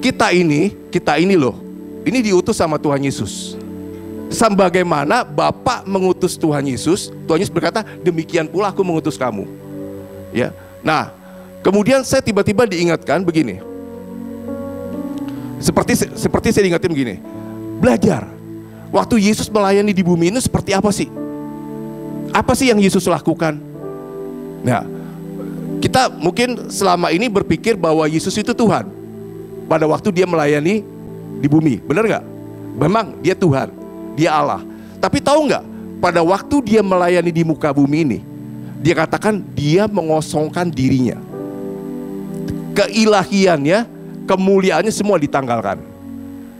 kita ini loh, ini diutus sama Tuhan Yesus. Sebagaimana Bapa mengutus Tuhan Yesus berkata, demikian pula aku mengutus kamu. Ya. Nah, kemudian saya tiba-tiba diingatkan begini. Seperti saya diingatkan begini. Belajar. Waktu Yesus melayani di bumi ini seperti apa sih? Apa sih yang Yesus lakukan? Nah, kita mungkin selama ini berpikir bahwa Yesus itu Tuhan pada waktu dia melayani di bumi, benar nggak? Memang dia Tuhan, dia Allah. Tapi tahu nggak? Pada waktu dia melayani di muka bumi ini, dia katakan dia mengosongkan dirinya, keilahiannya, kemuliaannya semua ditanggalkan.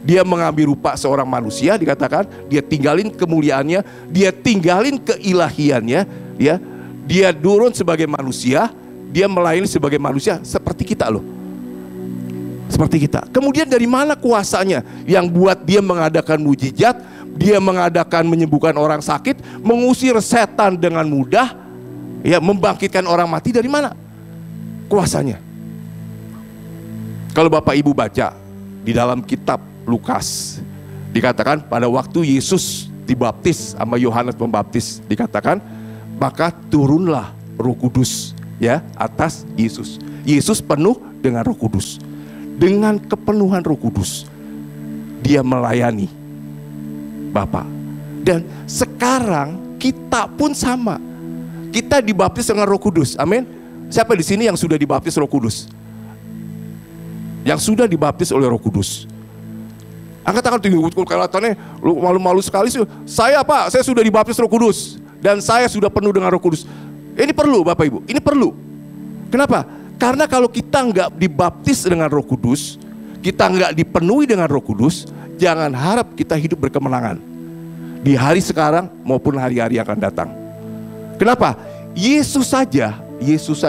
Dia mengambil rupa seorang manusia, dikatakan dia tinggalin kemuliaannya, dia tinggalin keilahiannya, ya. Dia turun sebagai manusia, dia melayani sebagai manusia seperti kita loh. Seperti kita. Kemudian dari mana kuasanya yang buat dia mengadakan mujizat, dia mengadakan menyembuhkan orang sakit, mengusir setan dengan mudah, ya, membangkitkan orang mati, dari mana kuasanya? Kalau Bapak Ibu baca di dalam kitab Lukas, dikatakan pada waktu Yesus dibaptis sama Yohanes Pembaptis, dikatakan maka turunlah Roh Kudus ya atas Yesus. Yesus penuh dengan Roh Kudus. Dengan kepenuhan Roh Kudus dia melayani Bapa. Dan sekarang kita pun sama. Kita dibaptis dengan Roh Kudus. Amin. Siapa di sini yang sudah dibaptis Roh Kudus? Yang sudah dibaptis oleh Roh Kudus. Angkat tangan tinggi, kelihatannya malu-malu sekali sih. Saya Pak, saya sudah dibaptis Roh Kudus dan saya sudah penuh dengan Roh Kudus. Ini perlu Bapak Ibu, ini perlu. Kenapa? Karena kalau kita nggak dibaptis dengan Roh Kudus, kita nggak dipenuhi dengan Roh Kudus, jangan harap kita hidup berkemenangan di hari sekarang maupun hari-hari yang akan datang. Kenapa? Yesus saja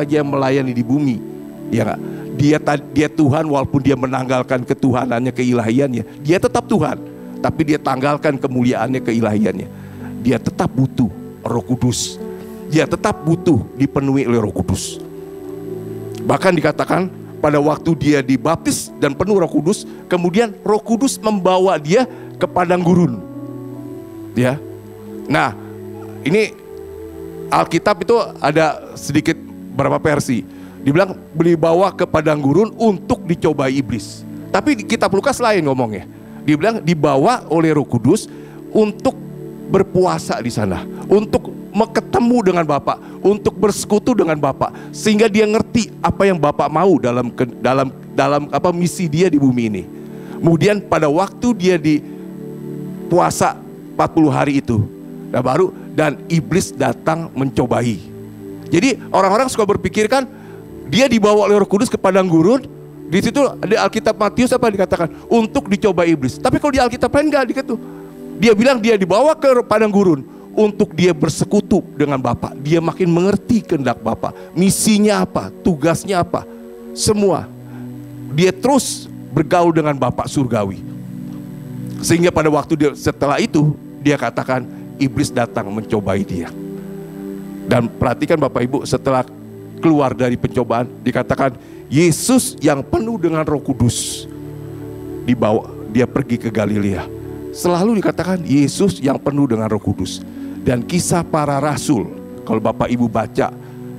yang melayani di bumi, ya nggak? Dia Tuhan walaupun dia menanggalkan ketuhanannya, keilahiannya. Dia tetap Tuhan, tapi dia tanggalkan kemuliaannya, keilahiannya. Dia tetap butuh Roh Kudus. Dia tetap butuh dipenuhi oleh Roh Kudus. Bahkan dikatakan pada waktu dia dibaptis dan penuh Roh Kudus, kemudian Roh Kudus membawa dia ke padang gurun. Ya. Nah, ini Alkitab itu ada sedikit berapa versi. Dibilang dibawa ke padang gurun untuk dicobai iblis. Tapi di kitab Lukas lain ngomongnya. Dibilang dibawa oleh Roh Kudus untuk berpuasa di sana, untuk ketemu dengan Bapa, untuk bersekutu dengan Bapa, sehingga dia ngerti apa yang Bapa mau dalam apa misi dia di bumi ini. Kemudian pada waktu dia di puasa 40 hari itu, dan iblis datang mencobai. Jadi orang-orang suka berpikir kan dia dibawa oleh Roh Kudus ke padang gurun. Di situ di Alkitab Matius apa dikatakan? Untuk dicoba iblis. Tapi kalau di Alkitab lain enggak dikatakan. Dia bilang dia dibawa ke padang gurun untuk dia bersekutu dengan Bapa. Dia makin mengerti kehendak Bapa. Misinya apa, tugasnya apa, semua. Dia terus bergaul dengan Bapa surgawi. Sehingga pada waktu setelah itu dia katakan iblis datang mencobai dia. Dan perhatikan Bapak Ibu, setelah keluar dari pencobaan dikatakan Yesus yang penuh dengan Roh Kudus dibawa, dia pergi ke Galilea. Selalu dikatakan Yesus yang penuh dengan Roh Kudus. Dan kisah para rasul, kalau Bapak Ibu baca,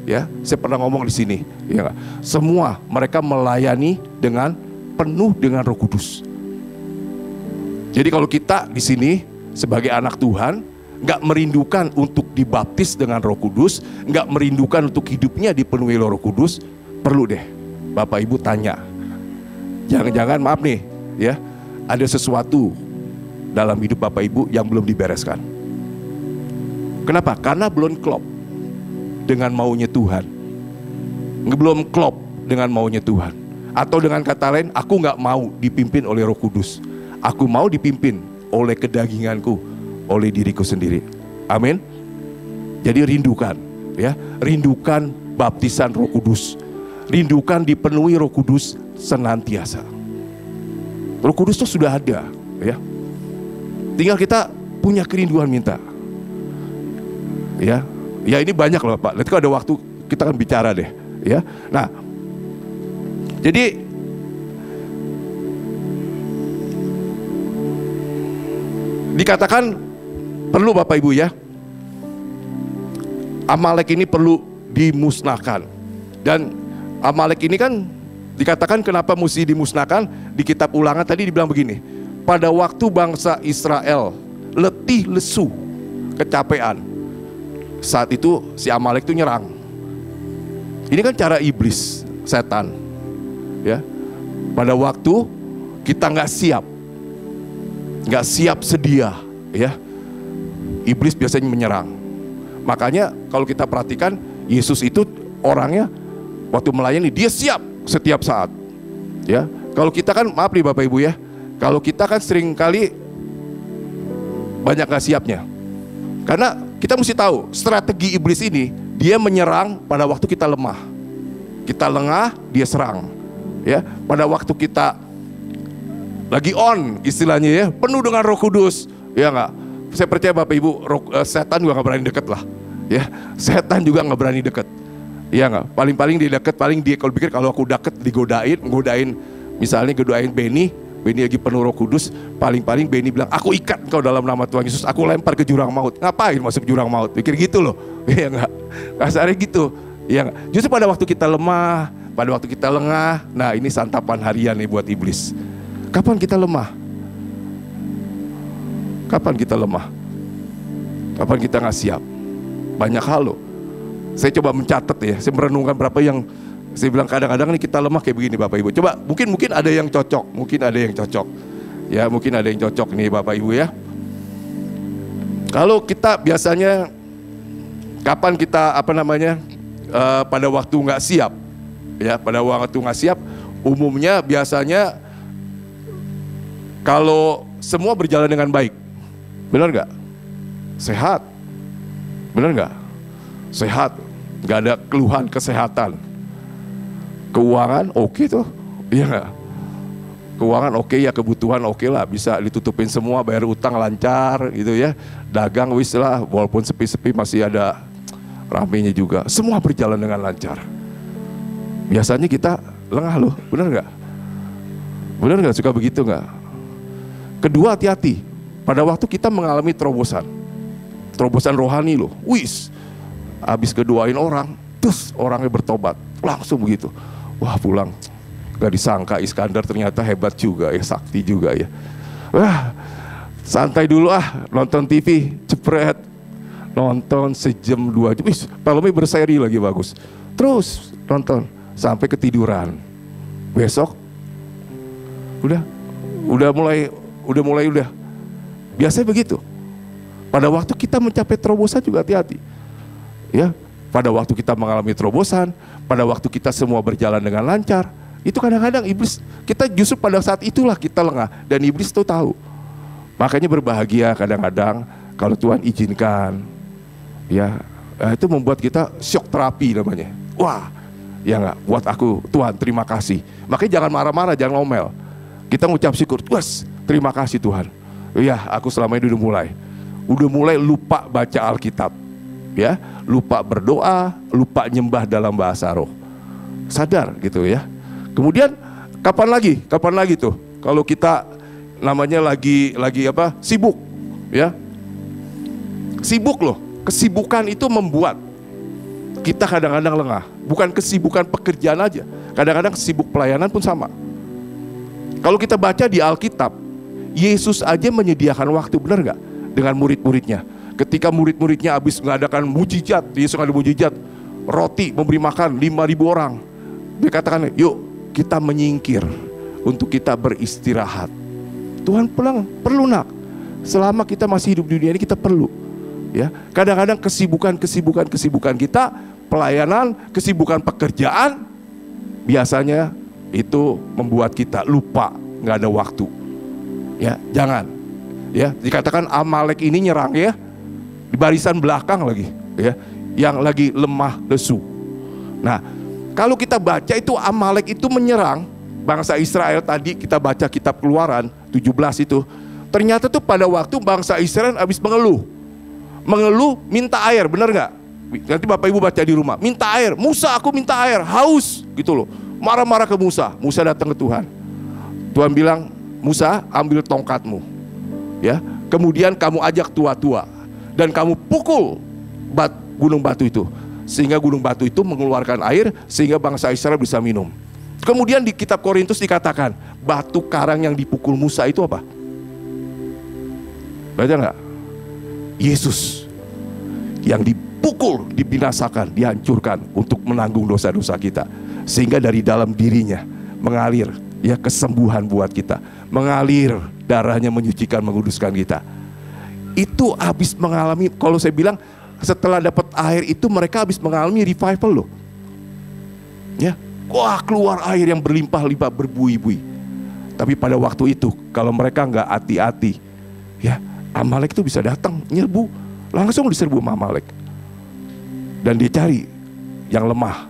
ya, saya pernah ngomong di sini, ya, semua mereka melayani dengan penuh dengan Roh Kudus. Jadi kalau kita di sini sebagai anak Tuhan nggak merindukan untuk dibaptis dengan Roh Kudus, nggak merindukan untuk hidupnya dipenuhi Roh Kudus, perlu deh Bapak Ibu tanya. Jangan-jangan maaf nih, ya, ada sesuatu dalam hidup Bapak Ibu yang belum dibereskan. Kenapa? Karena belum klop dengan maunya Tuhan. Belum klop dengan maunya Tuhan. Atau dengan kata lain, aku gak mau dipimpin oleh Roh Kudus. Aku mau dipimpin oleh kedaginganku, oleh diriku sendiri. Amin. Jadi rindukan, ya, rindukan baptisan Roh Kudus. Rindukan dipenuhi Roh Kudus senantiasa. Roh Kudus itu sudah ada, ya. Tinggal kita punya kerinduan minta. Ya, ya ini banyak loh Pak. Nanti kalau ada waktu kita akan bicara deh, ya. Nah, jadi dikatakan perlu Bapak Ibu, ya, Amalek ini perlu dimusnahkan. Dan Amalek ini kan dikatakan kenapa mesti dimusnahkan. Di kitab Ulangan tadi dibilang begini, pada waktu bangsa Israel letih lesu, kecapean, saat itu si Amalek itu nyerang. Ini kan cara iblis, setan, ya. Pada waktu kita nggak siap sedia, ya, iblis biasanya menyerang. Makanya kalau kita perhatikan Yesus itu orangnya waktu melayani dia siap setiap saat, ya. Kalau kita kan maaf nih Bapak Ibu, ya, kalau kita kan sering kali banyak nggak siapnya. Karena kita mesti tahu strategi iblis ini, dia menyerang pada waktu kita lemah. Kita lengah, dia serang. Ya, pada waktu kita lagi on istilahnya, ya, penuh dengan Roh Kudus, ya enggak? Saya percaya Bapak Ibu, setan juga nggak berani deket lah. Ya, setan juga nggak berani deket. Ya enggak? Paling dia deket, paling dia kalau pikir kalau aku deket godain, misalnya godain Benny lagi penuh Roh Kudus, paling Benny bilang, aku ikat engkau dalam nama Tuhan Yesus, aku lempar ke jurang maut. Ngapain masuk jurang maut? Pikir gitu loh. Ya enggak? Kasarnya gitu. Ya enggak? Justru pada waktu kita lemah, pada waktu kita lengah, nah ini santapan harian nih buat iblis. Kapan kita lemah? Kapan kita lemah? Kapan kita nggak siap? Banyak hal loh. Saya coba mencatat, ya, saya merenungkan berapa yang saya bilang kadang-kadang nih kita lemah kayak begini Bapak Ibu. Coba mungkin ada yang cocok, ya, mungkin ada yang cocok nih Bapak Ibu, ya. Kalau kita biasanya kapan kita pada waktu nggak siap, ya, pada waktu nggak siap, umumnya biasanya kalau semua berjalan dengan baik, benar nggak? Sehat, benar nggak? Sehat, nggak ada keluhan kesehatan. Keuangan oke tuh, iya nggak? Keuangan oke, ya, kebutuhan oke lah, bisa ditutupin semua, bayar utang lancar gitu, ya. Dagang wis lah, walaupun sepi-sepi masih ada ramenya juga. Semua berjalan dengan lancar. Biasanya kita lengah loh, benar nggak? Benar nggak? Suka begitu nggak? Kedua, hati-hati pada waktu kita mengalami terobosan rohani loh, wis, habis kedoain orang, terus orangnya bertobat, langsung begitu. Wah, pulang gak disangka Iskandar ternyata hebat juga, ya, sakti juga, ya. Wah, santai dulu nonton TV, cepret, nonton sejam 2 jam, filmnya berseri lagi bagus, terus nonton sampai ketiduran. Besok udah mulai biasanya begitu. Pada waktu kita mencapai terobosan juga hati-hati, ya. Pada waktu kita mengalami terobosan, pada waktu kita semua berjalan dengan lancar, itu kadang-kadang iblis, kita justru pada saat itulah kita lengah, dan iblis tuh tahu. Makanya berbahagia kadang-kadang Kalau Tuhan izinkan, ya, itu membuat kita shock terapi namanya. Wah, ya nggak, buat aku Tuhan terima kasih. Makanya jangan marah-marah, jangan ngomel. Kita ngucap syukur, terima kasih Tuhan. Ya, aku selama ini udah mulai lupa baca Alkitab, ya, lupa berdoa, lupa nyembah dalam bahasa roh. Sadar gitu ya. Kemudian kapan lagi tuh kalau kita namanya lagi sibuk, ya. Sibuk loh. Kesibukan itu membuat kita kadang-kadang lengah. Bukan kesibukan pekerjaan aja, kadang-kadang sibuk pelayanan pun sama. Kalau kita baca di Alkitab, Yesus aja menyediakan waktu, benar nggak? Dengan murid-muridnya. Ketika murid-muridnya habis mengadakan mujizat, Yesus ada mujizat, roti memberi makan 5.000 orang. Dia katakan, yuk kita menyingkir untuk kita beristirahat. Tuhan perlu nak. Selama kita masih hidup di dunia ini kita perlu. Ya, kadang-kadang kesibukan kita, pelayanan, kesibukan pekerjaan, biasanya itu membuat kita lupa, nggak ada waktu. Ya, jangan. Ya, dikatakan Amalek ini nyerang ya, di barisan belakang lagi, ya, yang lagi lemah lesu. Nah, kalau kita baca itu Amalek itu menyerang bangsa Israel. Tadi kita baca kitab Keluaran 17 itu, ternyata tuh pada waktu bangsa Israel habis mengeluh minta air, benar nggak? Nanti Bapak Ibu baca di rumah, minta air, Musa aku minta air, haus gitu loh. Marah-marah ke Musa. Musa datang ke Tuhan. Tuhan bilang, Musa ambil tongkatmu, ya. Kemudian kamu ajak tua-tua dan kamu pukul gunung batu itu, sehingga gunung batu itu mengeluarkan air sehingga bangsa Israel bisa minum. Kemudian di kitab Korintus dikatakan batu karang yang dipukul Musa itu apa? Baca nggak? Yesus yang dipukul, dibinasakan, dihancurkan untuk menanggung dosa-dosa kita, sehingga dari dalam dirinya mengalir ya kesembuhan buat kita, mengalir darahnya menyucikan, menguduskan kita. Itu habis mengalami, kalau saya bilang setelah dapat air itu mereka habis mengalami revival loh. Ya, wah keluar air yang berlimpah-limpah, berbuih-buih. Tapi pada waktu itu kalau mereka nggak hati-hati, ya Amalek itu bisa datang nyerbu, langsung diserbu sama Amalek. Dan dia cari yang lemah.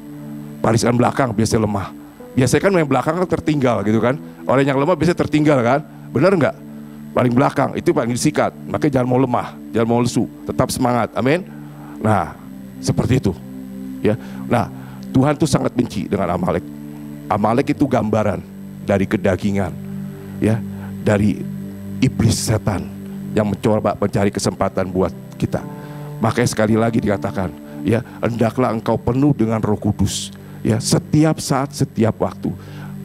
Barisan belakang biasanya lemah. Biasanya kan yang belakang kan tertinggal gitu kan. Orang yang lemah biasanya tertinggal kan. Benar nggak? Paling belakang itu paling disikat. Makanya jangan mau lemah, jangan mau lesu, tetap semangat. Amin. Nah, seperti itu. Ya. Nah, Tuhan tuh sangat benci dengan Amalek. Amalek itu gambaran dari kedagingan, ya, dari iblis setan yang mencoba mencari kesempatan buat kita. Makanya sekali lagi dikatakan, ya, hendaklah engkau penuh dengan Roh Kudus, ya, setiap saat, setiap waktu.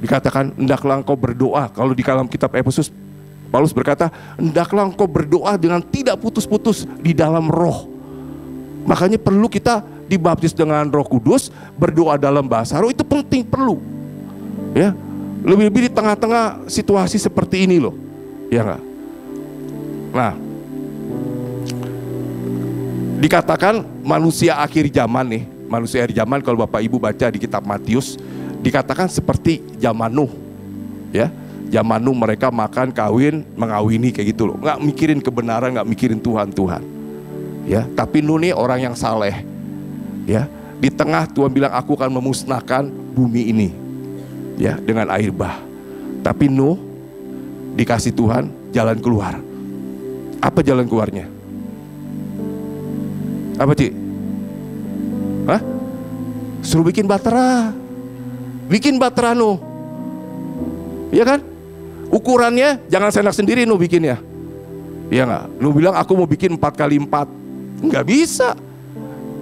Dikatakan hendaklah engkau berdoa. Kalau di dalam kitab Efesus, Paulus berkata, hendaklah engkau berdoa dengan tidak putus-putus di dalam roh. Makanya perlu kita dibaptis dengan Roh Kudus, berdoa dalam bahasa roh, itu penting, perlu. Ya, lebih-lebih di tengah-tengah situasi seperti ini loh, ya enggak? Nah, dikatakan manusia akhir zaman nih, manusia akhir zaman kalau Bapak Ibu baca di kitab Matius, dikatakan seperti zaman Nuh, ya. Zaman Nuh mereka makan, kawin, mengawini kayak gitu loh, nggak mikirin kebenaran, nggak mikirin Tuhan, ya. Tapi Nuh nih orang yang saleh, ya. Di tengah Tuhan bilang aku akan memusnahkan bumi ini, ya, dengan air bah. Tapi Nuh dikasih Tuhan jalan keluar. Apa jalan keluarnya? Apa Cik? Hah? Suruh bikin batera. Bikin batera Nuh, iya kan? Ukurannya jangan seenak sendiri Nuh bikinnya, iya nggak? Nuh bilang aku mau bikin 4x4, nggak bisa.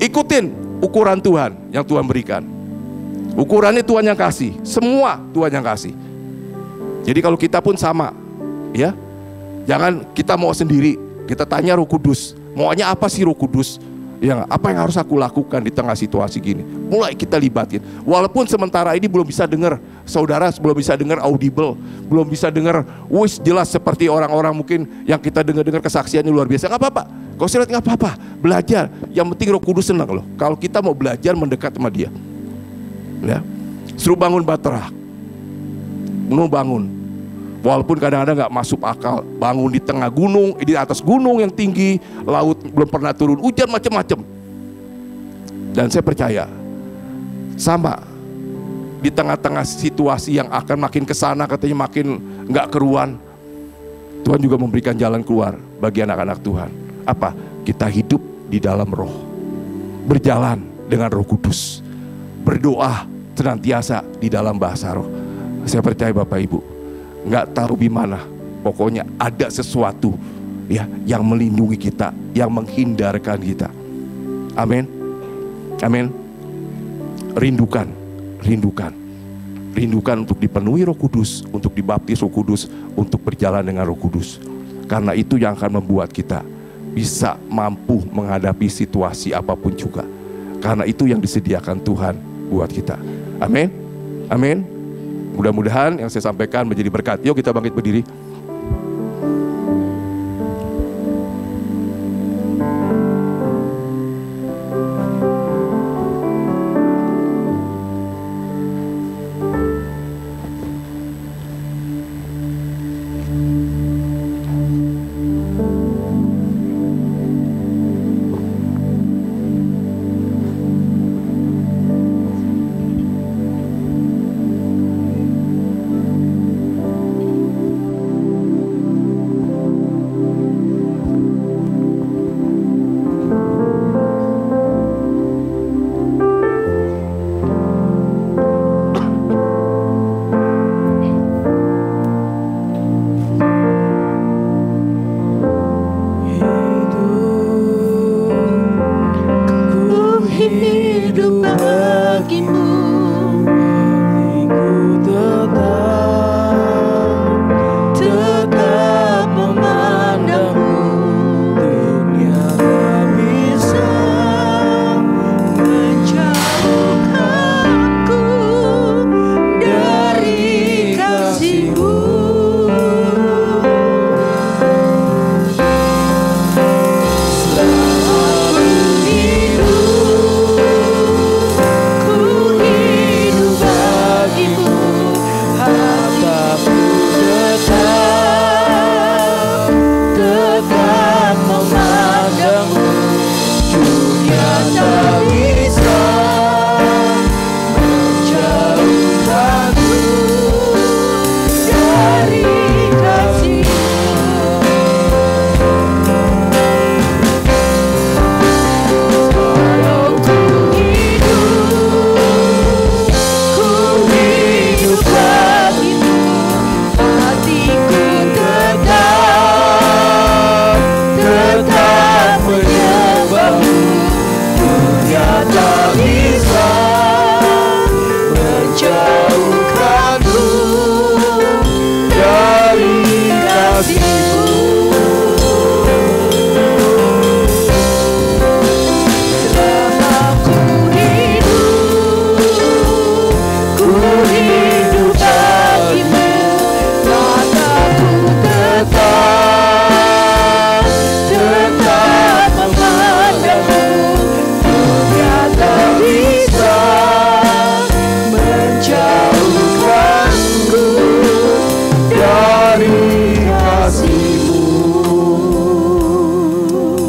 Ikutin ukuran Tuhan yang Tuhan berikan. Ukurannya Tuhan yang kasih, semua Tuhan yang kasih. Jadi kalau kita pun sama, ya. Jangan kita mau sendiri, kita tanya Roh Kudus, maunya apa sih Roh Kudus? Ya, apa yang harus aku lakukan di tengah situasi gini? Mulai kita libatin. Walaupun sementara ini belum bisa dengar, saudara belum bisa dengar audible, belum bisa dengar jelas seperti orang-orang mungkin yang kita dengar kesaksiannya luar biasa. Nggak apa-apa, kau lihat nggak apa-apa, belajar. Yang penting Roh Kudus senang loh. Kalau kita mau belajar mendekat sama Dia, ya, suruh bangun batera, Nuh bangun. Walaupun kadang-kadang gak masuk akal, bangun di tengah gunung, di atas gunung yang tinggi, laut belum pernah turun, hujan macam-macam. Dan saya percaya, sama di tengah-tengah situasi yang akan makin kesana, katanya makin gak keruan, Tuhan juga memberikan jalan keluar bagi anak-anak Tuhan. Apa? Kita hidup di dalam roh, berjalan dengan Roh Kudus, berdoa senantiasa di dalam bahasa roh. Saya percaya Bapak Ibu, nggak tahu di mana, pokoknya ada sesuatu ya yang melindungi kita, yang menghindarkan kita. Amin, amin. Rindukan, rindukan, rindukan untuk dipenuhi Roh Kudus, untuk dibaptis Roh Kudus, untuk berjalan dengan Roh Kudus. Karena itu yang akan membuat kita bisa mampu menghadapi situasi apapun juga. Karena itu yang disediakan Tuhan buat kita. Amin, amin. Mudah-mudahan yang saya sampaikan menjadi berkat. Yuk kita bangkit berdiri.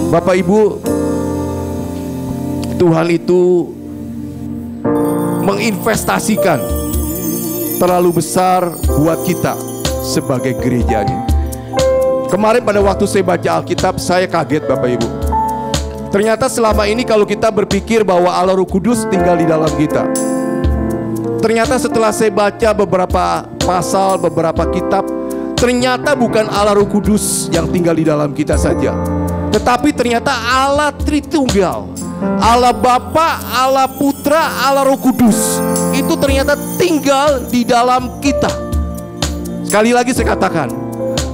Bapak Ibu, Tuhan itu menginvestasikan terlalu besar buat kita sebagai gerejanya. Kemarin pada waktu saya baca Alkitab, saya kaget Bapak Ibu. Ternyata selama ini kalau kita berpikir bahwa Allah Roh Kudus tinggal di dalam kita, ternyata setelah saya baca beberapa pasal, beberapa kitab, ternyata bukan Allah Roh Kudus yang tinggal di dalam kita saja, tetapi ternyata Allah Tritunggal, Allah Bapa, Allah Putra, Allah Roh Kudus itu ternyata tinggal di dalam kita. Sekali lagi saya katakan,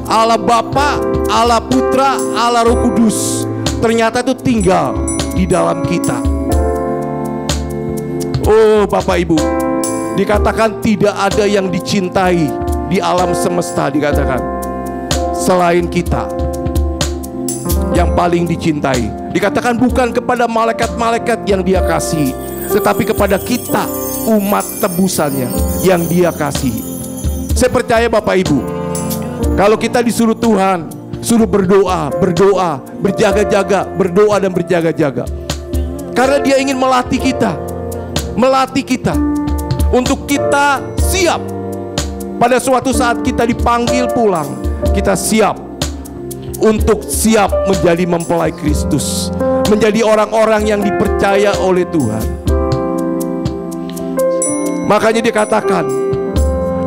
Allah Bapa, Allah Putra, Allah Roh Kudus ternyata itu tinggal di dalam kita. Oh Bapak Ibu, dikatakan tidak ada yang dicintai di alam semesta, dikatakan selain kita yang paling dicintai. Dikatakan bukan kepada malaikat-malaikat yang Dia kasih, tetapi kepada kita, umat tebusannya, yang Dia kasih. Saya percaya Bapak Ibu, Kalau kita disuruh Tuhan, suruh berdoa, berjaga-jaga, berdoa dan berjaga-jaga. Karena Dia ingin melatih kita untuk kita siap. Pada suatu saat kita dipanggil pulang, kita siap untuk siap menjadi mempelai Kristus, menjadi orang-orang yang dipercaya oleh Tuhan. Makanya dikatakan,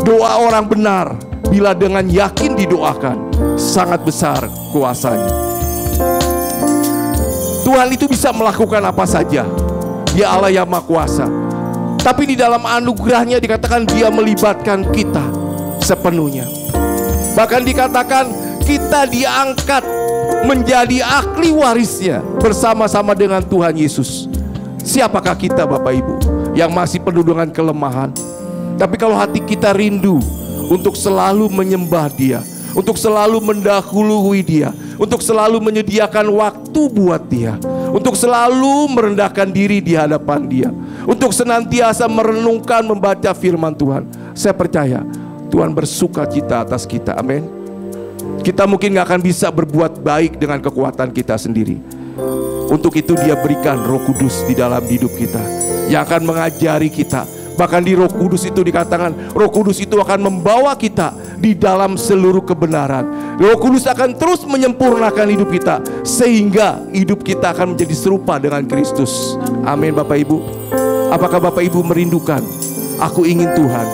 doa orang benar bila dengan yakin didoakan, sangat besar kuasanya. Tuhan itu bisa melakukan apa saja. Dia Allah yang Maha Kuasa. Tapi di dalam anugerahnya dikatakan Dia melibatkan kita sepenuhnya. Bahkan dikatakan kita diangkat menjadi ahli warisnya bersama-sama dengan Tuhan Yesus. Siapakah kita, Bapak Ibu, yang masih penuh dengan kelemahan? Tapi kalau hati kita rindu untuk selalu menyembah Dia, untuk selalu mendahului Dia, untuk selalu menyediakan waktu buat Dia, untuk selalu merendahkan diri di hadapan Dia, untuk senantiasa merenungkan, membaca firman Tuhan, saya percaya Tuhan bersuka cita atas kita. Amin. Kita mungkin gak akan bisa berbuat baik dengan kekuatan kita sendiri. Untuk itu Dia berikan Roh Kudus di dalam hidup kita, yang akan mengajari kita. Bahkan di Roh Kudus itu dikatakan, Roh Kudus itu akan membawa kita di dalam seluruh kebenaran. Roh Kudus akan terus menyempurnakan hidup kita, sehingga hidup kita akan menjadi serupa dengan Kristus. Amin, Bapak Ibu. Apakah Bapak Ibu merindukan, aku ingin Tuhan,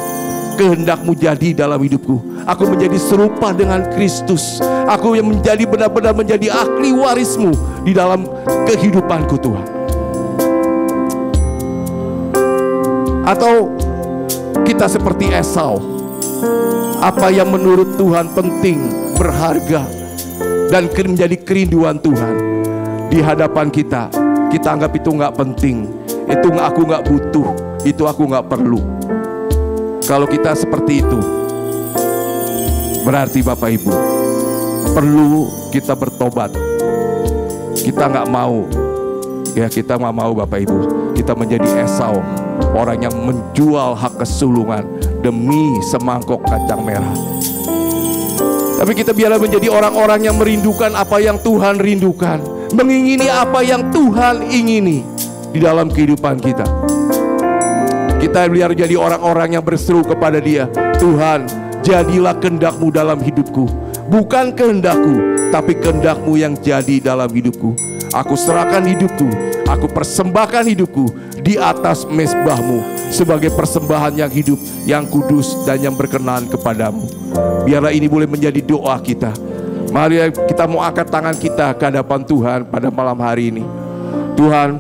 kehendak-Mu jadi dalam hidupku. Aku menjadi serupa dengan Kristus. Aku yang menjadi benar-benar menjadi ahli waris-Mu di dalam kehidupanku, Tuhan. Atau kita seperti Esau, apa yang menurut Tuhan penting, berharga, dan menjadi kerinduan Tuhan, di hadapan kita, kita anggap itu nggak penting, itu aku nggak butuh, itu aku nggak perlu. Kalau kita seperti itu, berarti Bapak Ibu, perlu kita bertobat. Kita nggak mau, ya kita nggak mau Bapak Ibu, kita menjadi Esau, orang yang menjual hak kesulungan demi semangkok kacang merah. Tapi kita biarlah menjadi orang-orang yang merindukan apa yang Tuhan rindukan, mengingini apa yang Tuhan ingini di dalam kehidupan kita. Kita biar jadi orang-orang yang berseru kepada Dia, Tuhan, jadilah kehendak-Mu dalam hidupku. Bukan kehendak-Ku, tapi kehendak-Mu yang jadi dalam hidupku. Aku serahkan hidupku, aku persembahkan hidupku di atas mezbah-Mu sebagai persembahan yang hidup, yang kudus, dan yang berkenan kepadamu. Biarlah ini boleh menjadi doa kita. Mari kita mau angkat tangan kita ke hadapan Tuhan pada malam hari ini. Tuhan,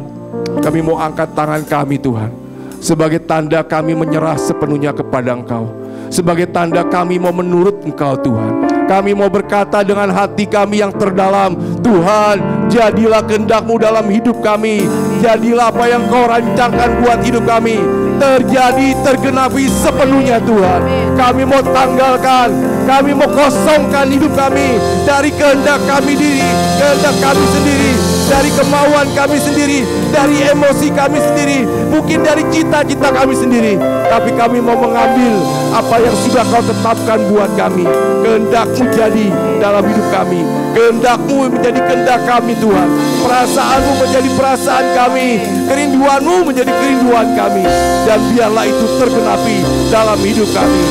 kami mau angkat tangan kami, Tuhan, sebagai tanda kami menyerah sepenuhnya kepada Engkau. Sebagai tanda kami mau menurut Engkau, Tuhan. Kami mau berkata dengan hati kami yang terdalam, Tuhan, jadilah kehendak-Mu dalam hidup kami. Jadilah apa yang Kau rancangkan buat hidup kami terjadi, tergenapi sepenuhnya, Tuhan. Kami mau tanggalkan, kami mau kosongkan hidup kami dari kehendak kami sendiri, dari kemauan kami sendiri, dari emosi kami sendiri, mungkin dari cita-cita kami sendiri. Tapi kami mau mengambil apa yang sudah Kau tetapkan buat kami. Kehendak-Mu jadi dalam hidup kami, kehendak-Mu menjadi kehendak kami, Tuhan. Perasaan-Mu menjadi perasaan kami, kerinduan-Mu menjadi kerinduan kami, dan biarlah itu tergenapi dalam hidup kami.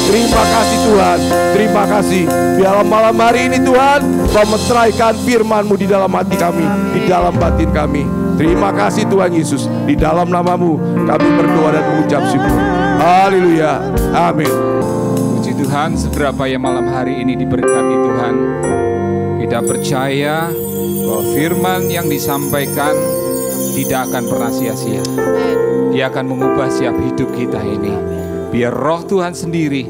Terima kasih Tuhan, terima kasih. Biarlah malam hari ini Tuhan, Kau meteraikan firman-Mu di dalam hati kami, di dalam batin kami. Terima kasih Tuhan Yesus. Di dalam nama-Mu kami berdoa dan mengucap syukur. Haleluya, amin. Puji Tuhan, seberapa yang malam hari ini diberkati Tuhan. Kita percaya bahwa firman yang disampaikan tidak akan pernah sia-sia. Dia akan mengubah setiap hidup kita ini. Biar Roh Tuhan sendiri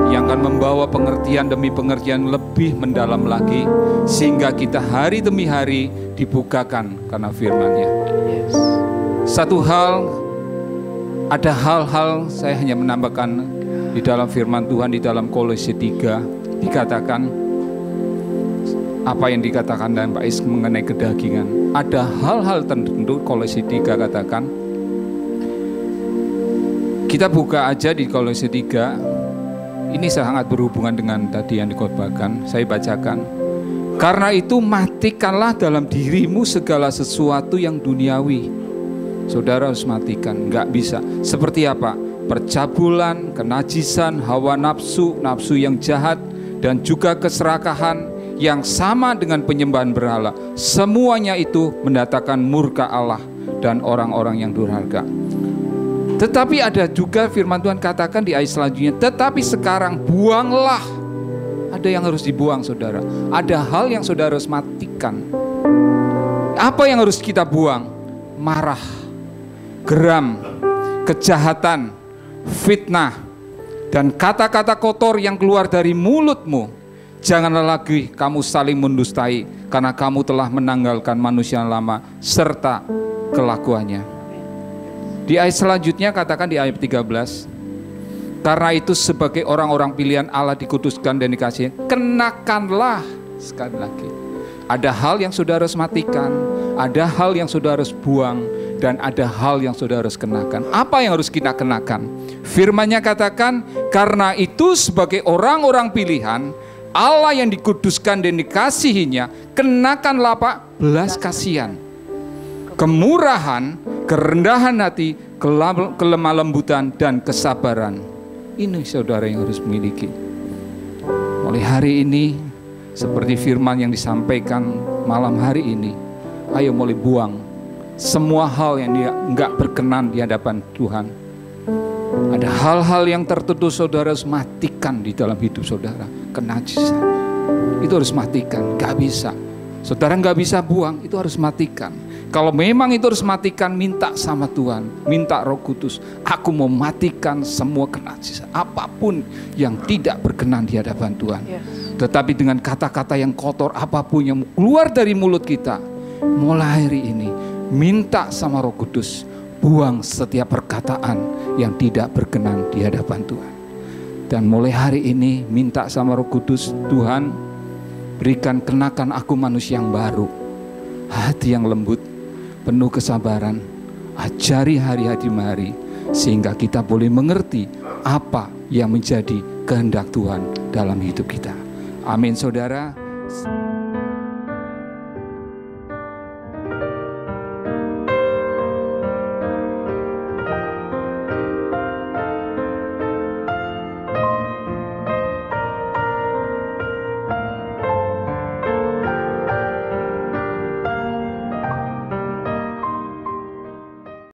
yang akan membawa pengertian demi pengertian lebih mendalam lagi, sehingga kita hari demi hari dibukakan karena firman-Nya. Satu hal, ada hal-hal saya hanya menambahkan di dalam firman Tuhan, di dalam Kolose 3 dikatakan apa yang dikatakan dan Pak Is mengenai kedagingan. Ada hal-hal tertentu, Kolose 3 katakan. Kita buka aja di Kolose 3 Ini sangat berhubungan dengan tadi yang dikhotbahkan. Saya bacakan. Karena itu matikanlah dalam dirimu segala sesuatu yang duniawi. Saudara harus matikan, nggak bisa. Seperti apa? Percabulan, kenajisan, hawa nafsu, nafsu yang jahat, dan juga keserakahan yang sama dengan penyembahan berhala. Semuanya itu mendatangkan murka Allah dan orang-orang yang durhaka. Tetapi ada juga firman Tuhan katakan di ayat selanjutnya, tetapi sekarang buanglah. Ada yang harus dibuang, saudara. Ada hal yang saudara harus matikan. Apa yang harus kita buang? Marah, geram, kejahatan, fitnah, dan kata-kata kotor yang keluar dari mulutmu. Janganlah lagi kamu saling mendustai, karena kamu telah menanggalkan manusia yang lama serta kelakuannya. Di ayat selanjutnya katakan di ayat 13, karena itu sebagai orang-orang pilihan Allah dikuduskan dan dikasihi, kenakanlah. Sekali lagi, ada hal yang saudara harus matikan, ada hal yang saudara harus buang, dan ada hal yang saudara harus kenakan. Apa yang harus kita kenakan? Firman-Nya katakan, karena itu sebagai orang-orang pilihan Allah yang dikuduskan dan dikasihinya, kenakanlah apa? Belas kasihan, kemurahan, kerendahan hati, kelemah lembutan, dan kesabaran. Ini saudara yang harus miliki. Mulai hari ini, seperti firman yang disampaikan malam hari ini, ayo mulai buang semua hal yang enggak berkenan di hadapan Tuhan. Ada hal-hal yang tertutup, saudara harus matikan di dalam hidup saudara. Kenajisan itu harus matikan, gak bisa. Saudara gak bisa buang, itu harus matikan. Kalau memang itu harus matikan, minta sama Tuhan, minta Roh Kudus, aku mau matikan semua kenajisan, apapun yang tidak berkenan di hadapan Tuhan. Tetapi dengan kata-kata yang kotor, apapun yang keluar dari mulut kita, mulai hari ini minta sama Roh Kudus, buang setiap perkataan yang tidak berkenan di hadapan Tuhan. Dan mulai hari ini minta sama Roh Kudus, Tuhan berikan, kenakan aku manusia yang baru, hati yang lembut, penuh kesabaran, ajari hari-hari sehingga kita boleh mengerti apa yang menjadi kehendak Tuhan dalam hidup kita. Amin, saudara.